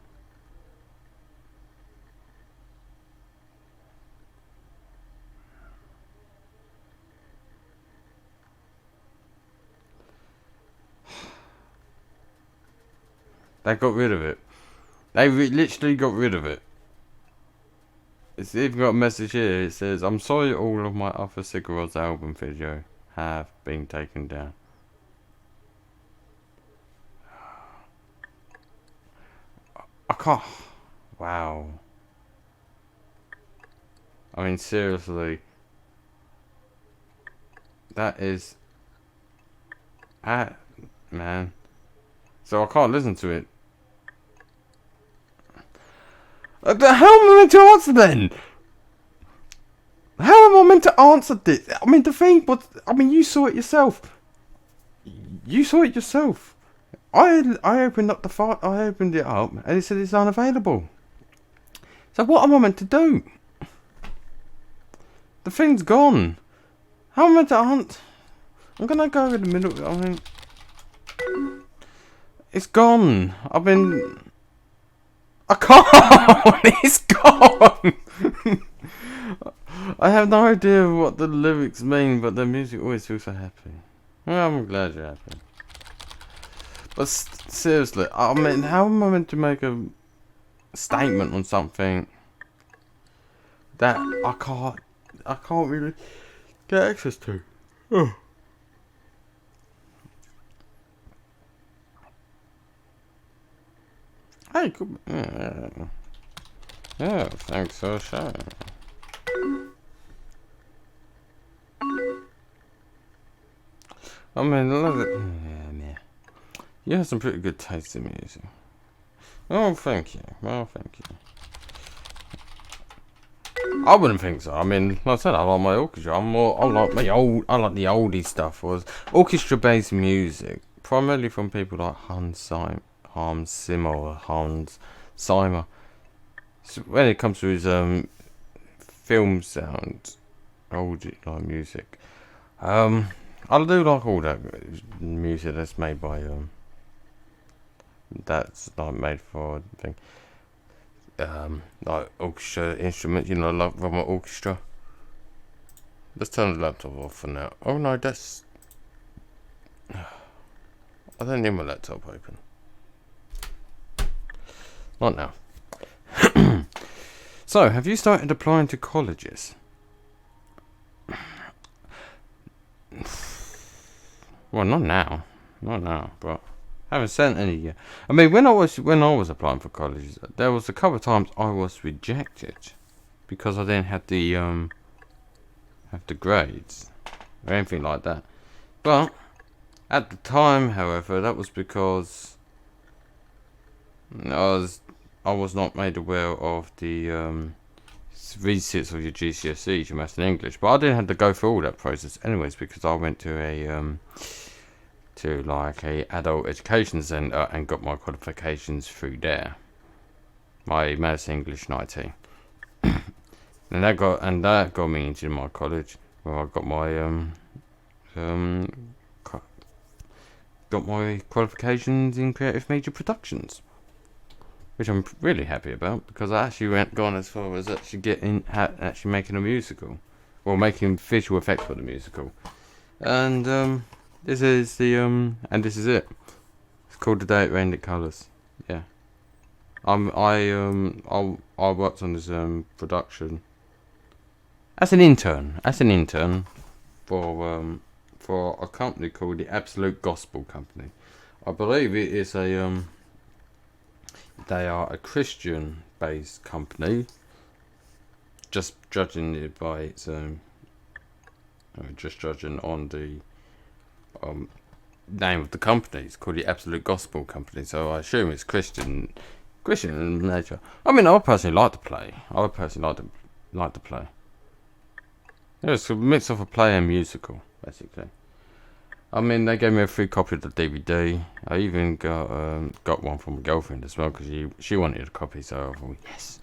They got rid of it. They literally got rid of it. It's even got a message here. It says, "I'm sorry, all of my other Sigaros album video have been taken down." I can't. Wow. I mean, seriously. That is. Man. So I can't listen to it. How am I meant to answer then? How am I meant to answer this? I mean, the thing was, you saw it yourself. I opened up the file. I opened it up, and it said it's unavailable. So what am I meant to do? The thing's gone. How am I meant to answer? I'm gonna go in the middle. I mean, it's gone. I can't. It's gone. I have no idea what the lyrics mean, but the music always feels so happy. Well, I'm glad you're happy. But seriously, I mean, how am I meant to make a statement on something that I can't really get access to? Oh. Hey, cool. Yeah, thanks for sharing. I mean, yeah. You have some pretty good taste in music. Oh, thank you. I wouldn't think so. I mean, like I said, I like my orchestra. I like the oldie stuff. Was orchestra-based music, primarily from people like Hans Zimmer. So when it comes to his film sound, old like music, I do like all that music that's made by that's like made for thing, like orchestra instruments, like from an orchestra. Let's turn the laptop off for now. Oh no, that's. I don't need my laptop open. Not now. So, have you started applying to colleges? well, not now, but I haven't sent any yet. I mean, when I was applying for colleges, there was a couple of times I was rejected because I didn't have the grades or anything like that. But at the time, however, that was because I was not made aware of the resits of your GCSEs, your maths and English. But I didn't have to go through all that process anyways because I went to a adult education centre and got my qualifications through there. My maths, English, and IT. And that got me into my college where I got my qualifications in creative media productions, which I'm really happy about because I actually gone as far as actually making a musical, or making visual effects for the musical, and this is it. It's called The Day It Rained Colours. Yeah, I worked on this production as an intern for a company called the Absolute Gospel Company. I believe it is they are a Christian-based company. Just judging it by its just judging on the name of the company. It's called the Absolute Gospel Company, so I assume it's Christian in nature. I mean, I personally like to play. Yeah, it's a mix of a play and musical, basically. I mean, they gave me a free copy of the DVD. I even got one from my girlfriend as well because she wanted a copy, so I thought yes.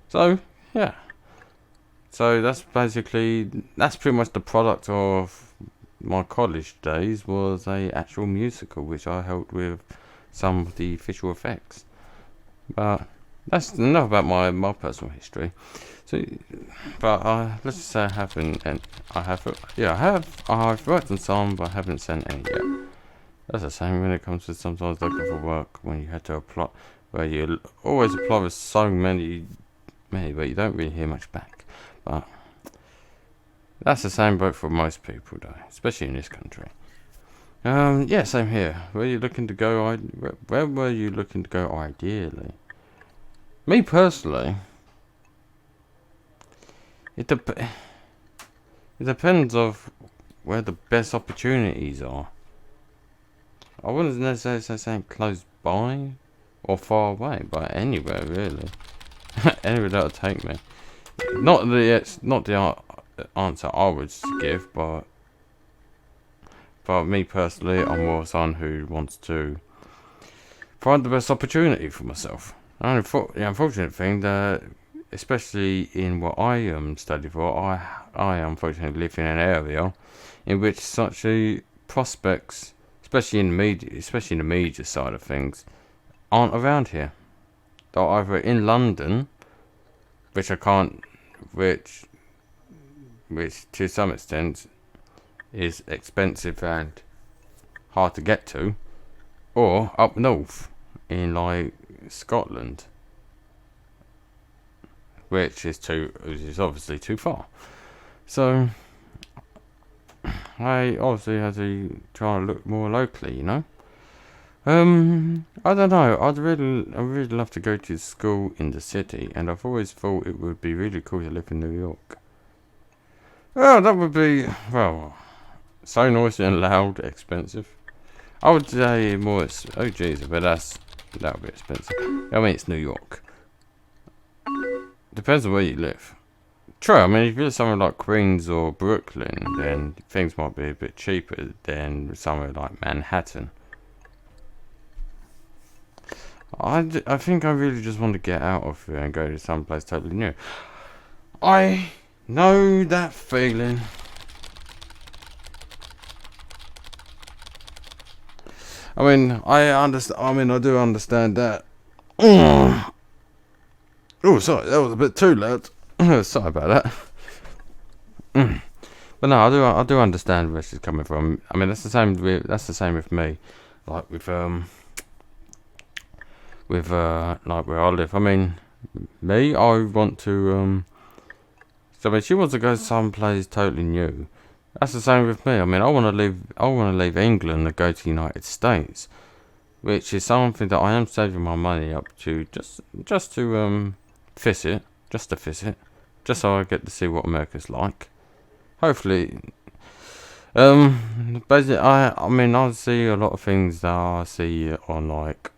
So yeah. So that's pretty much the product of my college days, was a actual musical which I helped with some of the visual effects. But that's enough about my personal history. So, but let's just say I've worked on some, but I haven't sent any yet. That's the same when it comes to sometimes looking for work, when you had to apply, where you always apply with so many, but you don't really hear much back. But that's the same boat for most people, though, especially in this country. Yeah, same here. Where were you looking to go ideally? Me personally, it depends of where the best opportunities are. I wouldn't necessarily say saying close by or far away, but anywhere really. Anywhere that'll take me. Not the answer I would give, but me personally, I'm more someone who wants to find the best opportunity for myself. And the unfortunate thing that, especially in what I study for, I unfortunately live in an area in which such prospects, especially in the media side of things, aren't around here. They're either in London, which to some extent is expensive and hard to get to, or up north in like Scotland, which is obviously too far. So I obviously had to try and look more locally, you know. I don't know. I'd really love to go to school in the city, and I've always thought it would be really cool to live in New York. Well, that would be so noisy and loud, expensive. I would say more. Oh jeez, but that would be expensive. I mean, it's New York. Depends on where you live. True. I mean, if you live somewhere like Queens or Brooklyn, then things might be a bit cheaper than somewhere like Manhattan. I think I really just want to get out of here and go to someplace totally new. I know that feeling. I mean, I do understand that. Oh, sorry, that was a bit too loud. Sorry about that. But no, I do understand where she's coming from. I mean, that's the same with me. Like with like where I live. I mean, I want to. So I mean, she wants to go someplace totally new. That's the same with me. I mean, I want to leave. I want to leave England and go to the United States, which is something that I am saving my money up to, just to visit, just to visit, just so I get to see what America's like. Hopefully, basically, I mean, I see a lot of things that I see on like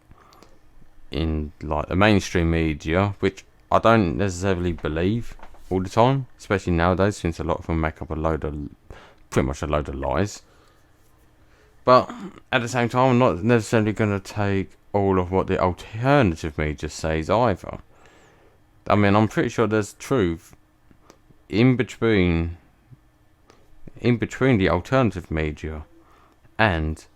in like the mainstream media, which I don't necessarily believe all the time, especially nowadays, since a lot of them make up pretty much a load of lies. But at the same time, I'm not necessarily going to take all of what the alternative media says either. I mean, I'm pretty sure there's truth in between the alternative media and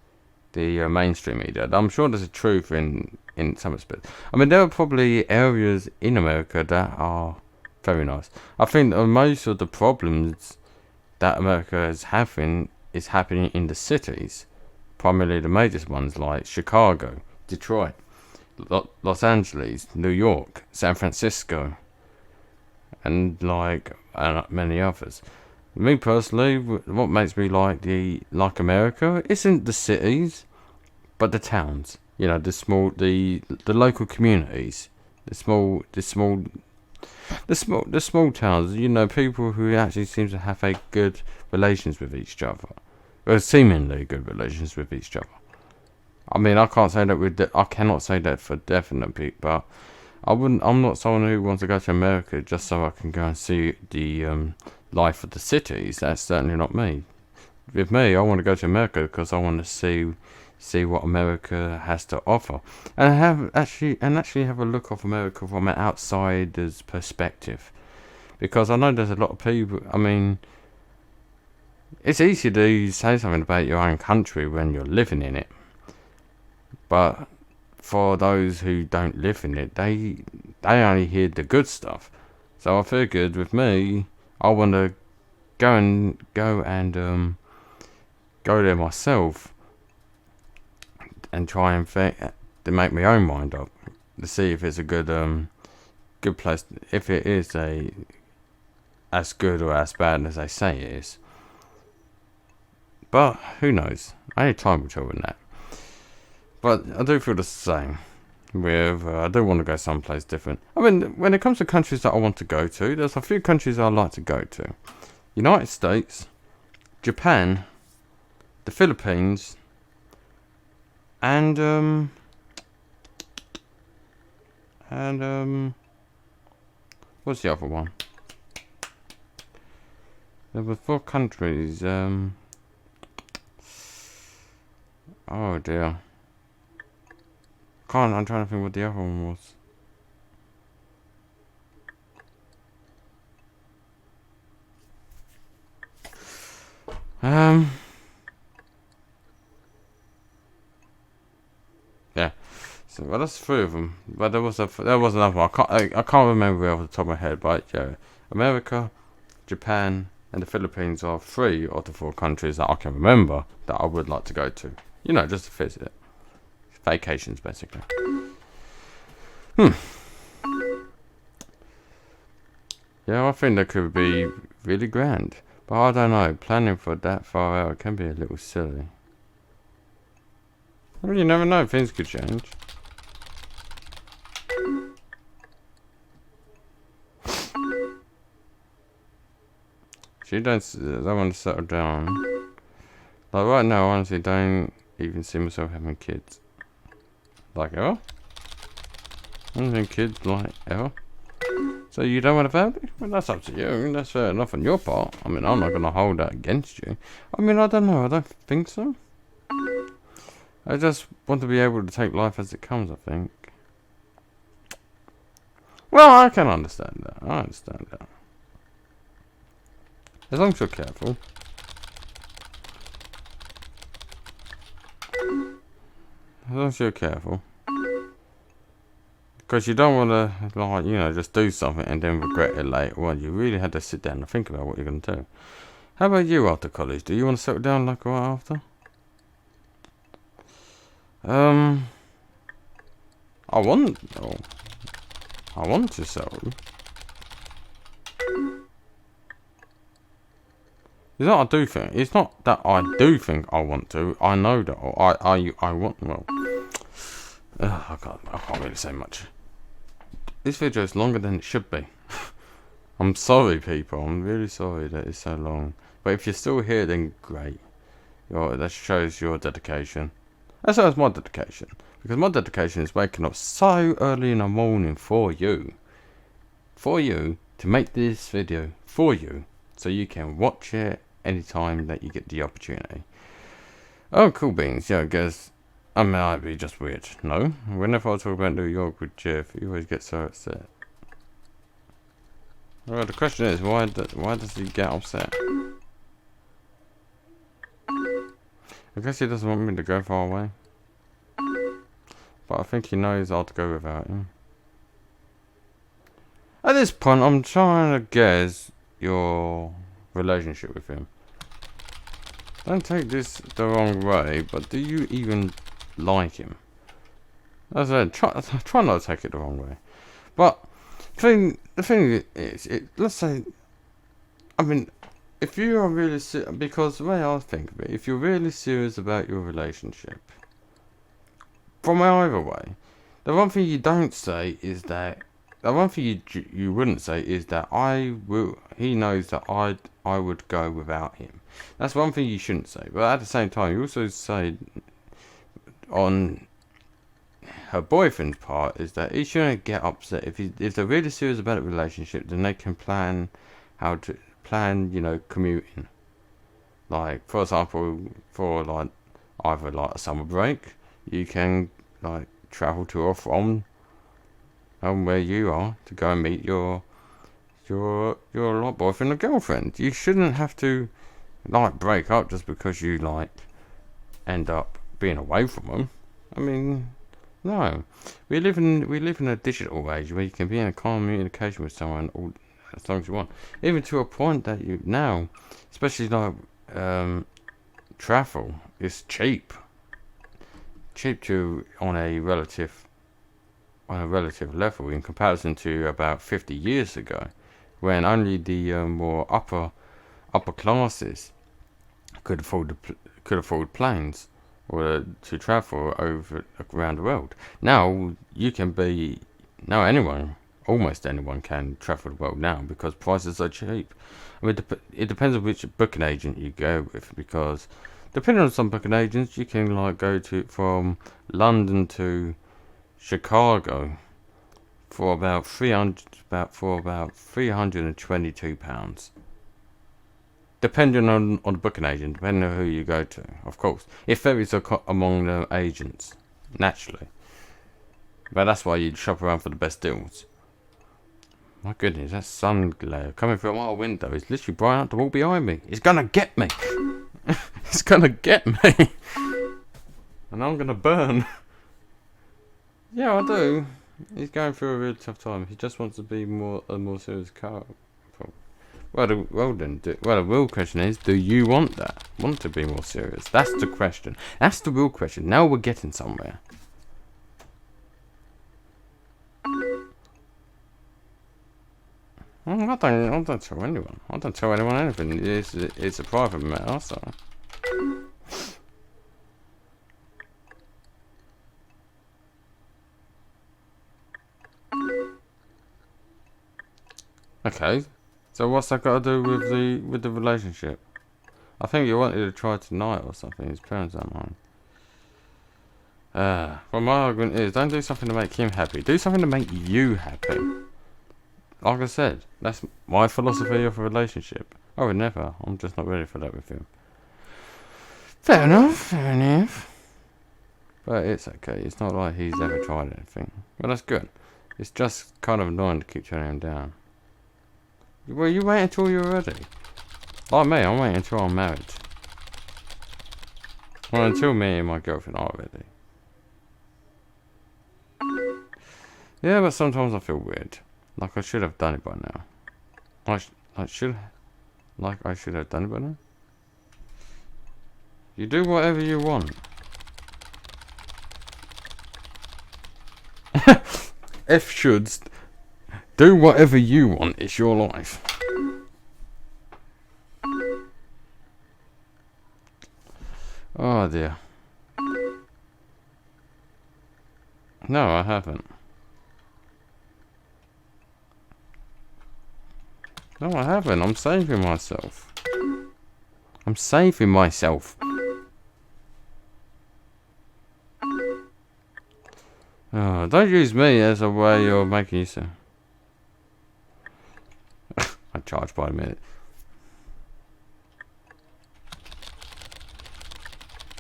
the mainstream media. I'm sure there's a truth in some aspects. I mean, there are probably areas in America that are very nice. I think most of the problems that America is having is happening in the cities, primarily the major ones like Chicago, Detroit, Los Angeles, New York, San Francisco, and many others. Me personally, what makes me like America isn't the cities, but the towns. You know, the local communities, the small towns. You know, people who actually seem to have a good relations with each other, or seemingly good relations with each other. I mean, I cannot say that for definite, but I'm not someone who wants to go to America just so I can go and see the life of the cities. That's certainly not me. With me, I want to go to America because I want to see what America has to offer, and actually have a look of America from an outsider's perspective, because I know there's a lot of people. I mean, it's easy to say something about your own country when you're living in it, but for those who don't live in it, they only hear the good stuff. So I figured with me, I want to go there myself and try and to make my own mind up to see if it's a good place, if it is as good or as bad as they say it is. But who knows? Only time will tell with that. But I do feel the same. I do want to go someplace different. I mean, when it comes to countries that I want to go to, there's a few countries I'd like to go to: United States, Japan, the Philippines, and what's the other one? There were 4 countries. Oh dear. I'm trying to think what the other one was. Yeah. So well, that's 3 of them. But there was another one. I can't remember off the top of my head. But yeah, America, Japan, and the Philippines are 3 of the 4 countries that I can remember that I would like to go to. You know, just to visit it. Vacations, basically. Yeah, I think that could be really grand. But I don't know, planning for that far out can be a little silly. I mean, you never know, things could change. She don't want to settle down. Like right now, I honestly don't even see myself having kids. Like ever? I don't think kids like ever. So you don't want a family? Well, that's up to you. I mean, that's fair enough on your part. I mean, I'm not going to hold that against you. I mean, I don't know. I don't think so. I just want to be able to take life as it comes, I think. Well, I can understand that. I understand that. As long as you're careful. As long as you're careful. Because you don't want to, like, you know, just do something and then regret it later. Well, you really had to sit down and think about what you're going to do. How about you after college? Do you want to settle down like right after? I want to settle. It's not I do think. It's not that I do think I want to. I know that I want. Well, I can't really say much. This video is longer than it should be. I'm sorry, people. I'm really sorry that it's so long. But if you're still here, then great. That shows your dedication. As well as my dedication. Because my dedication is waking up so early in the morning for you. For you. To make this video for you. So you can watch it anytime that you get the opportunity. Oh, cool beans. Yeah, I guess I might be just weird. No. Whenever I talk about New York with Jeff, he always gets so upset. Well, the question is, why does he get upset? I guess he doesn't want me to go far away. But I think he knows I'll go without him. At this point, I'm trying to guess your relationship with him. Don't take this the wrong way, but do you even like him? As I said, try not to take it the wrong way. But the thing is, let's say, I mean, if you are really because the way I think of it, if you're really serious about your relationship, from either way, the one thing you don't say is that, the one thing you wouldn't say is that he knows that I would go without him. That's one thing you shouldn't say. But at the same time, you also say on her boyfriend's part is that he shouldn't get upset if they're really serious about a relationship. Then they can plan commuting. Like, for example, for like either like a summer break, you can like travel to or from where you are to go and meet your like boyfriend or girlfriend. You shouldn't have to like break up just because you like end up being away from them. I mean, no. We live in a digital age where you can be in a communication with someone as long as you want. Even to a point that you now, especially like travel is cheap to on a relative level in comparison to about 50 years ago, when only the more upper classes could afford planes or to travel around the world. Now almost anyone can travel the world now because prices are cheap. I mean, it depends on which booking agent you go with, because depending on some booking agents, you can like go from London to Chicago for about £322. Depending on the booking agent, depending on who you go to, of course. It varies among the agents, naturally. But that's why you shop around for the best deals. My goodness, that sun glare coming through my window is literally bright out the wall behind me. It's gonna get me. It's gonna get me. And I'm gonna burn. Yeah, I do. He's going through a really tough time. He just wants to be a more serious couple. Well, the real question is, do you want that? Want to be more serious? That's the question. That's the real question. Now we're getting somewhere. I don't tell anyone. I don't tell anyone anything. It's a private matter, so. Okay. So what's that got to do with the relationship? I think you wanted to try tonight or something. His parents don't mind. Well, my argument is, don't do something to make him happy. Do something to make you happy. Like I said, that's my philosophy of a relationship. I would never. I'm just not ready for that with him. Fair enough. But it's okay. It's not like he's ever tried anything. Well, that's good. It's just kind of annoying to keep turning him down. Well, you wait until you're ready. Like me, I'm waiting until I'm married. Well, until me and my girlfriend are ready. Yeah, but sometimes I feel weird. Like I should have done it by now. I should have done it by now. You do whatever you want. F shoulds. Do whatever you want. It's your life. Oh dear. No, I haven't. No, I haven't. I'm saving myself. I'm saving myself. Oh, don't use me as a way you're making use of. I charge by a minute.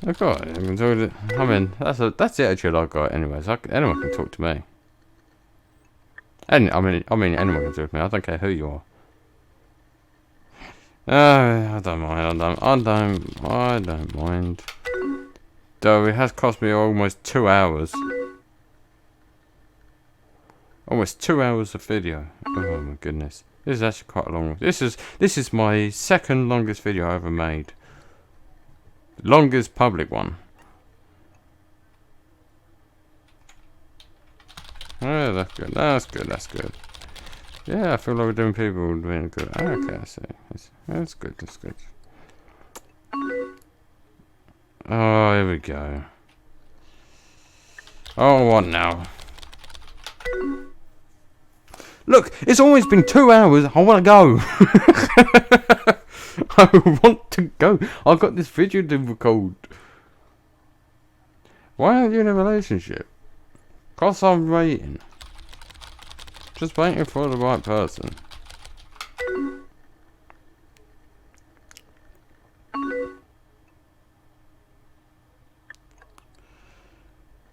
I got it. I mean, that's the attitude I got. Anyways, anyone can talk to me. And I mean, anyone can talk to me. I don't care who you are. I don't mind. I don't mind. Though it has cost me almost 2 hours. Almost 2 hours of video. Oh my goodness. This is actually quite a long. This is my second longest video I ever made. Longest public one. Oh, that's good. That's good. That's good. Yeah, I feel like we're doing people doing good. Oh, okay, I see. That's good. That's good. Oh, here we go. Oh, what now? Look, it's always been 2 hours. I want to go. I want to go. I've got this video to record. Why aren't you in a relationship? 'Cause I'm waiting. Just waiting for the right person.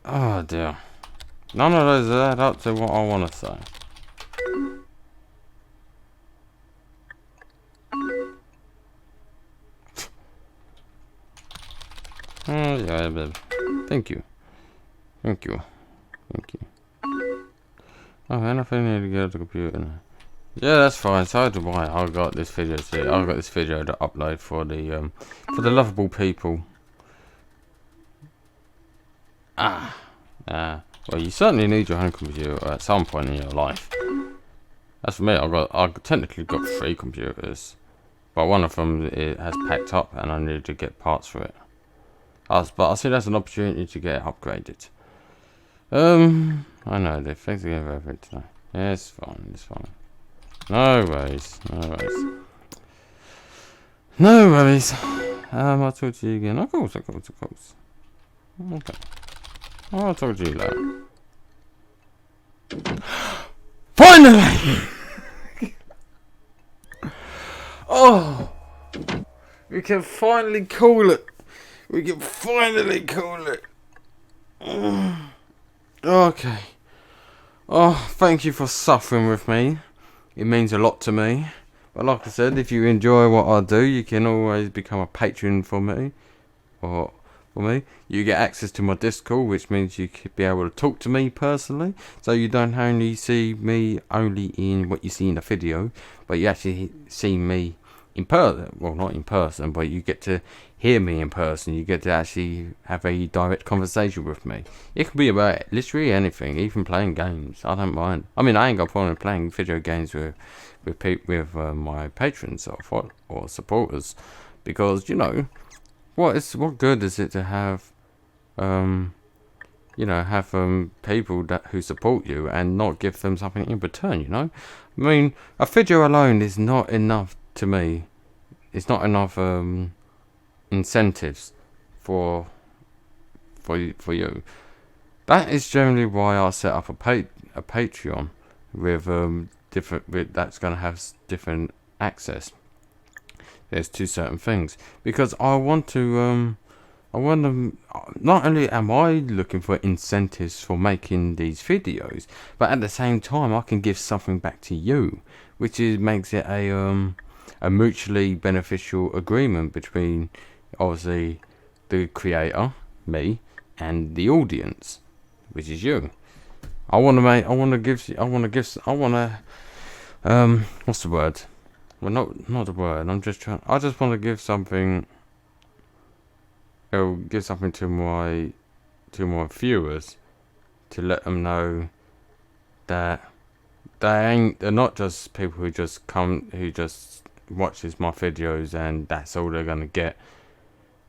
Oh dear. None of those add up to what I want to say. Oh yeah, babe. Thank you. Thank you. Thank you. Oh, and I think I need to go to the computer now. Yeah, that's fine. So do I. I got this video to upload for the lovable people. Well, you certainly need your home computer at some point in your life. As for me, I technically got 3 computers, but one of them it has packed up, and I needed to get parts for it. But I see that's an opportunity to get it upgraded. I know the things are getting over it today. Yeah, it's fine. It's fine. No worries. No worries. No worries. I'll talk to you again. Of course. Okay. I'll talk to you later. Finally! Oh! We can finally call it. Okay. Oh, thank you for suffering with me. It means a lot to me. But like I said, if you enjoy what I do, you can always become a patron for me. You get access to my Discord, which means you could be able to talk to me personally. So you don't only see me in what you see in the video, but you actually see me in person. Well, not in person, but you get to hear me in person. You get to actually have a direct conversation with me. It can be about literally anything, even playing games. I don't mind. I mean, I ain't got a problem playing video games with my patrons or supporters, because what good is it to have people who support you and not give them something in return? I mean, a video alone is not enough to me. It's not enough incentives for you. That is generally why I set up a Patreon with that's going to have different access. There's 2 certain things, because I want to not only am I looking for incentives for making these videos, but at the same time I can give something back to you, which makes it a mutually beneficial agreement between obviously the creator, me, and the audience, which is you. What's the word? Well, not the word. I just want to give something. Give something to my viewers, to let them know that they're not just people who just watches my videos and that's all they're gonna get.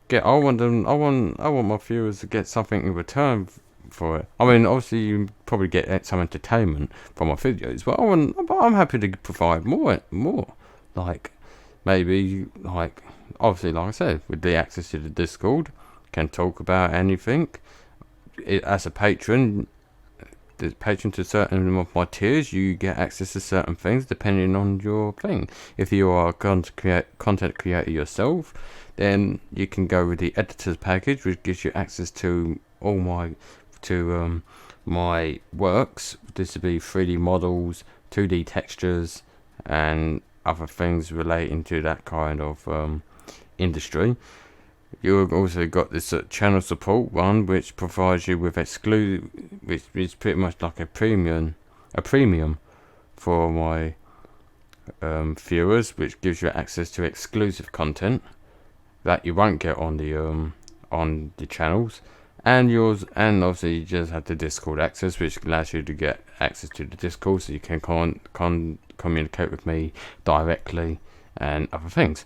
get. I want them. I want my viewers to get something in return for it. I mean, obviously, you probably get some entertainment from my videos, but I'm happy to provide more. Like maybe like obviously, like I said, with the access to the Discord, can talk about anything. As a patron, the patron to certain of my tiers, you get access to certain things depending on your thing. If you are a content creator yourself, then you can go with the editor's package, which gives you access to all my works. This would be 3D models, 2D textures, and other things relating to that kind of industry. You've also got this channel support one, which provides you with exclusive, which is pretty much like a premium for my viewers, which gives you access to exclusive content that you won't get on the channels. And obviously you just have the Discord access, which allows you to get access to the Discord, so you can communicate with me directly and other things.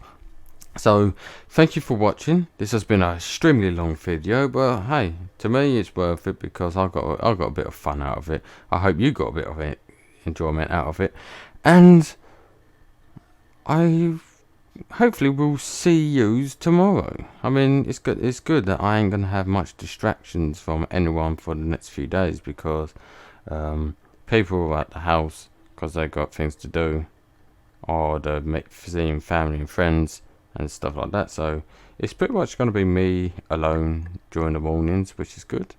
So, thank you for watching. This has been an extremely long video, but hey, to me it's worth it because I got a bit of fun out of it. I hope you got a bit of enjoyment out of it, and I hopefully will see yous tomorrow. I mean, it's good that I ain't gonna have much distractions from anyone for the next few days because people are at the house because they got things to do, or they're seeing family and friends and stuff like that. So it's pretty much going to be me alone during the mornings, which is good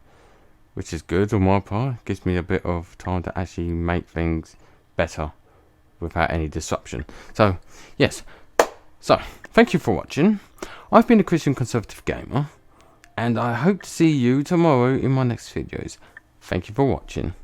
on my part. It gives me a bit of time to actually make things better without any disruption. So yes, so thank you for watching. I've been a Christian Conservative Gamer, and I hope to see you tomorrow in my next videos. Thank you for watching.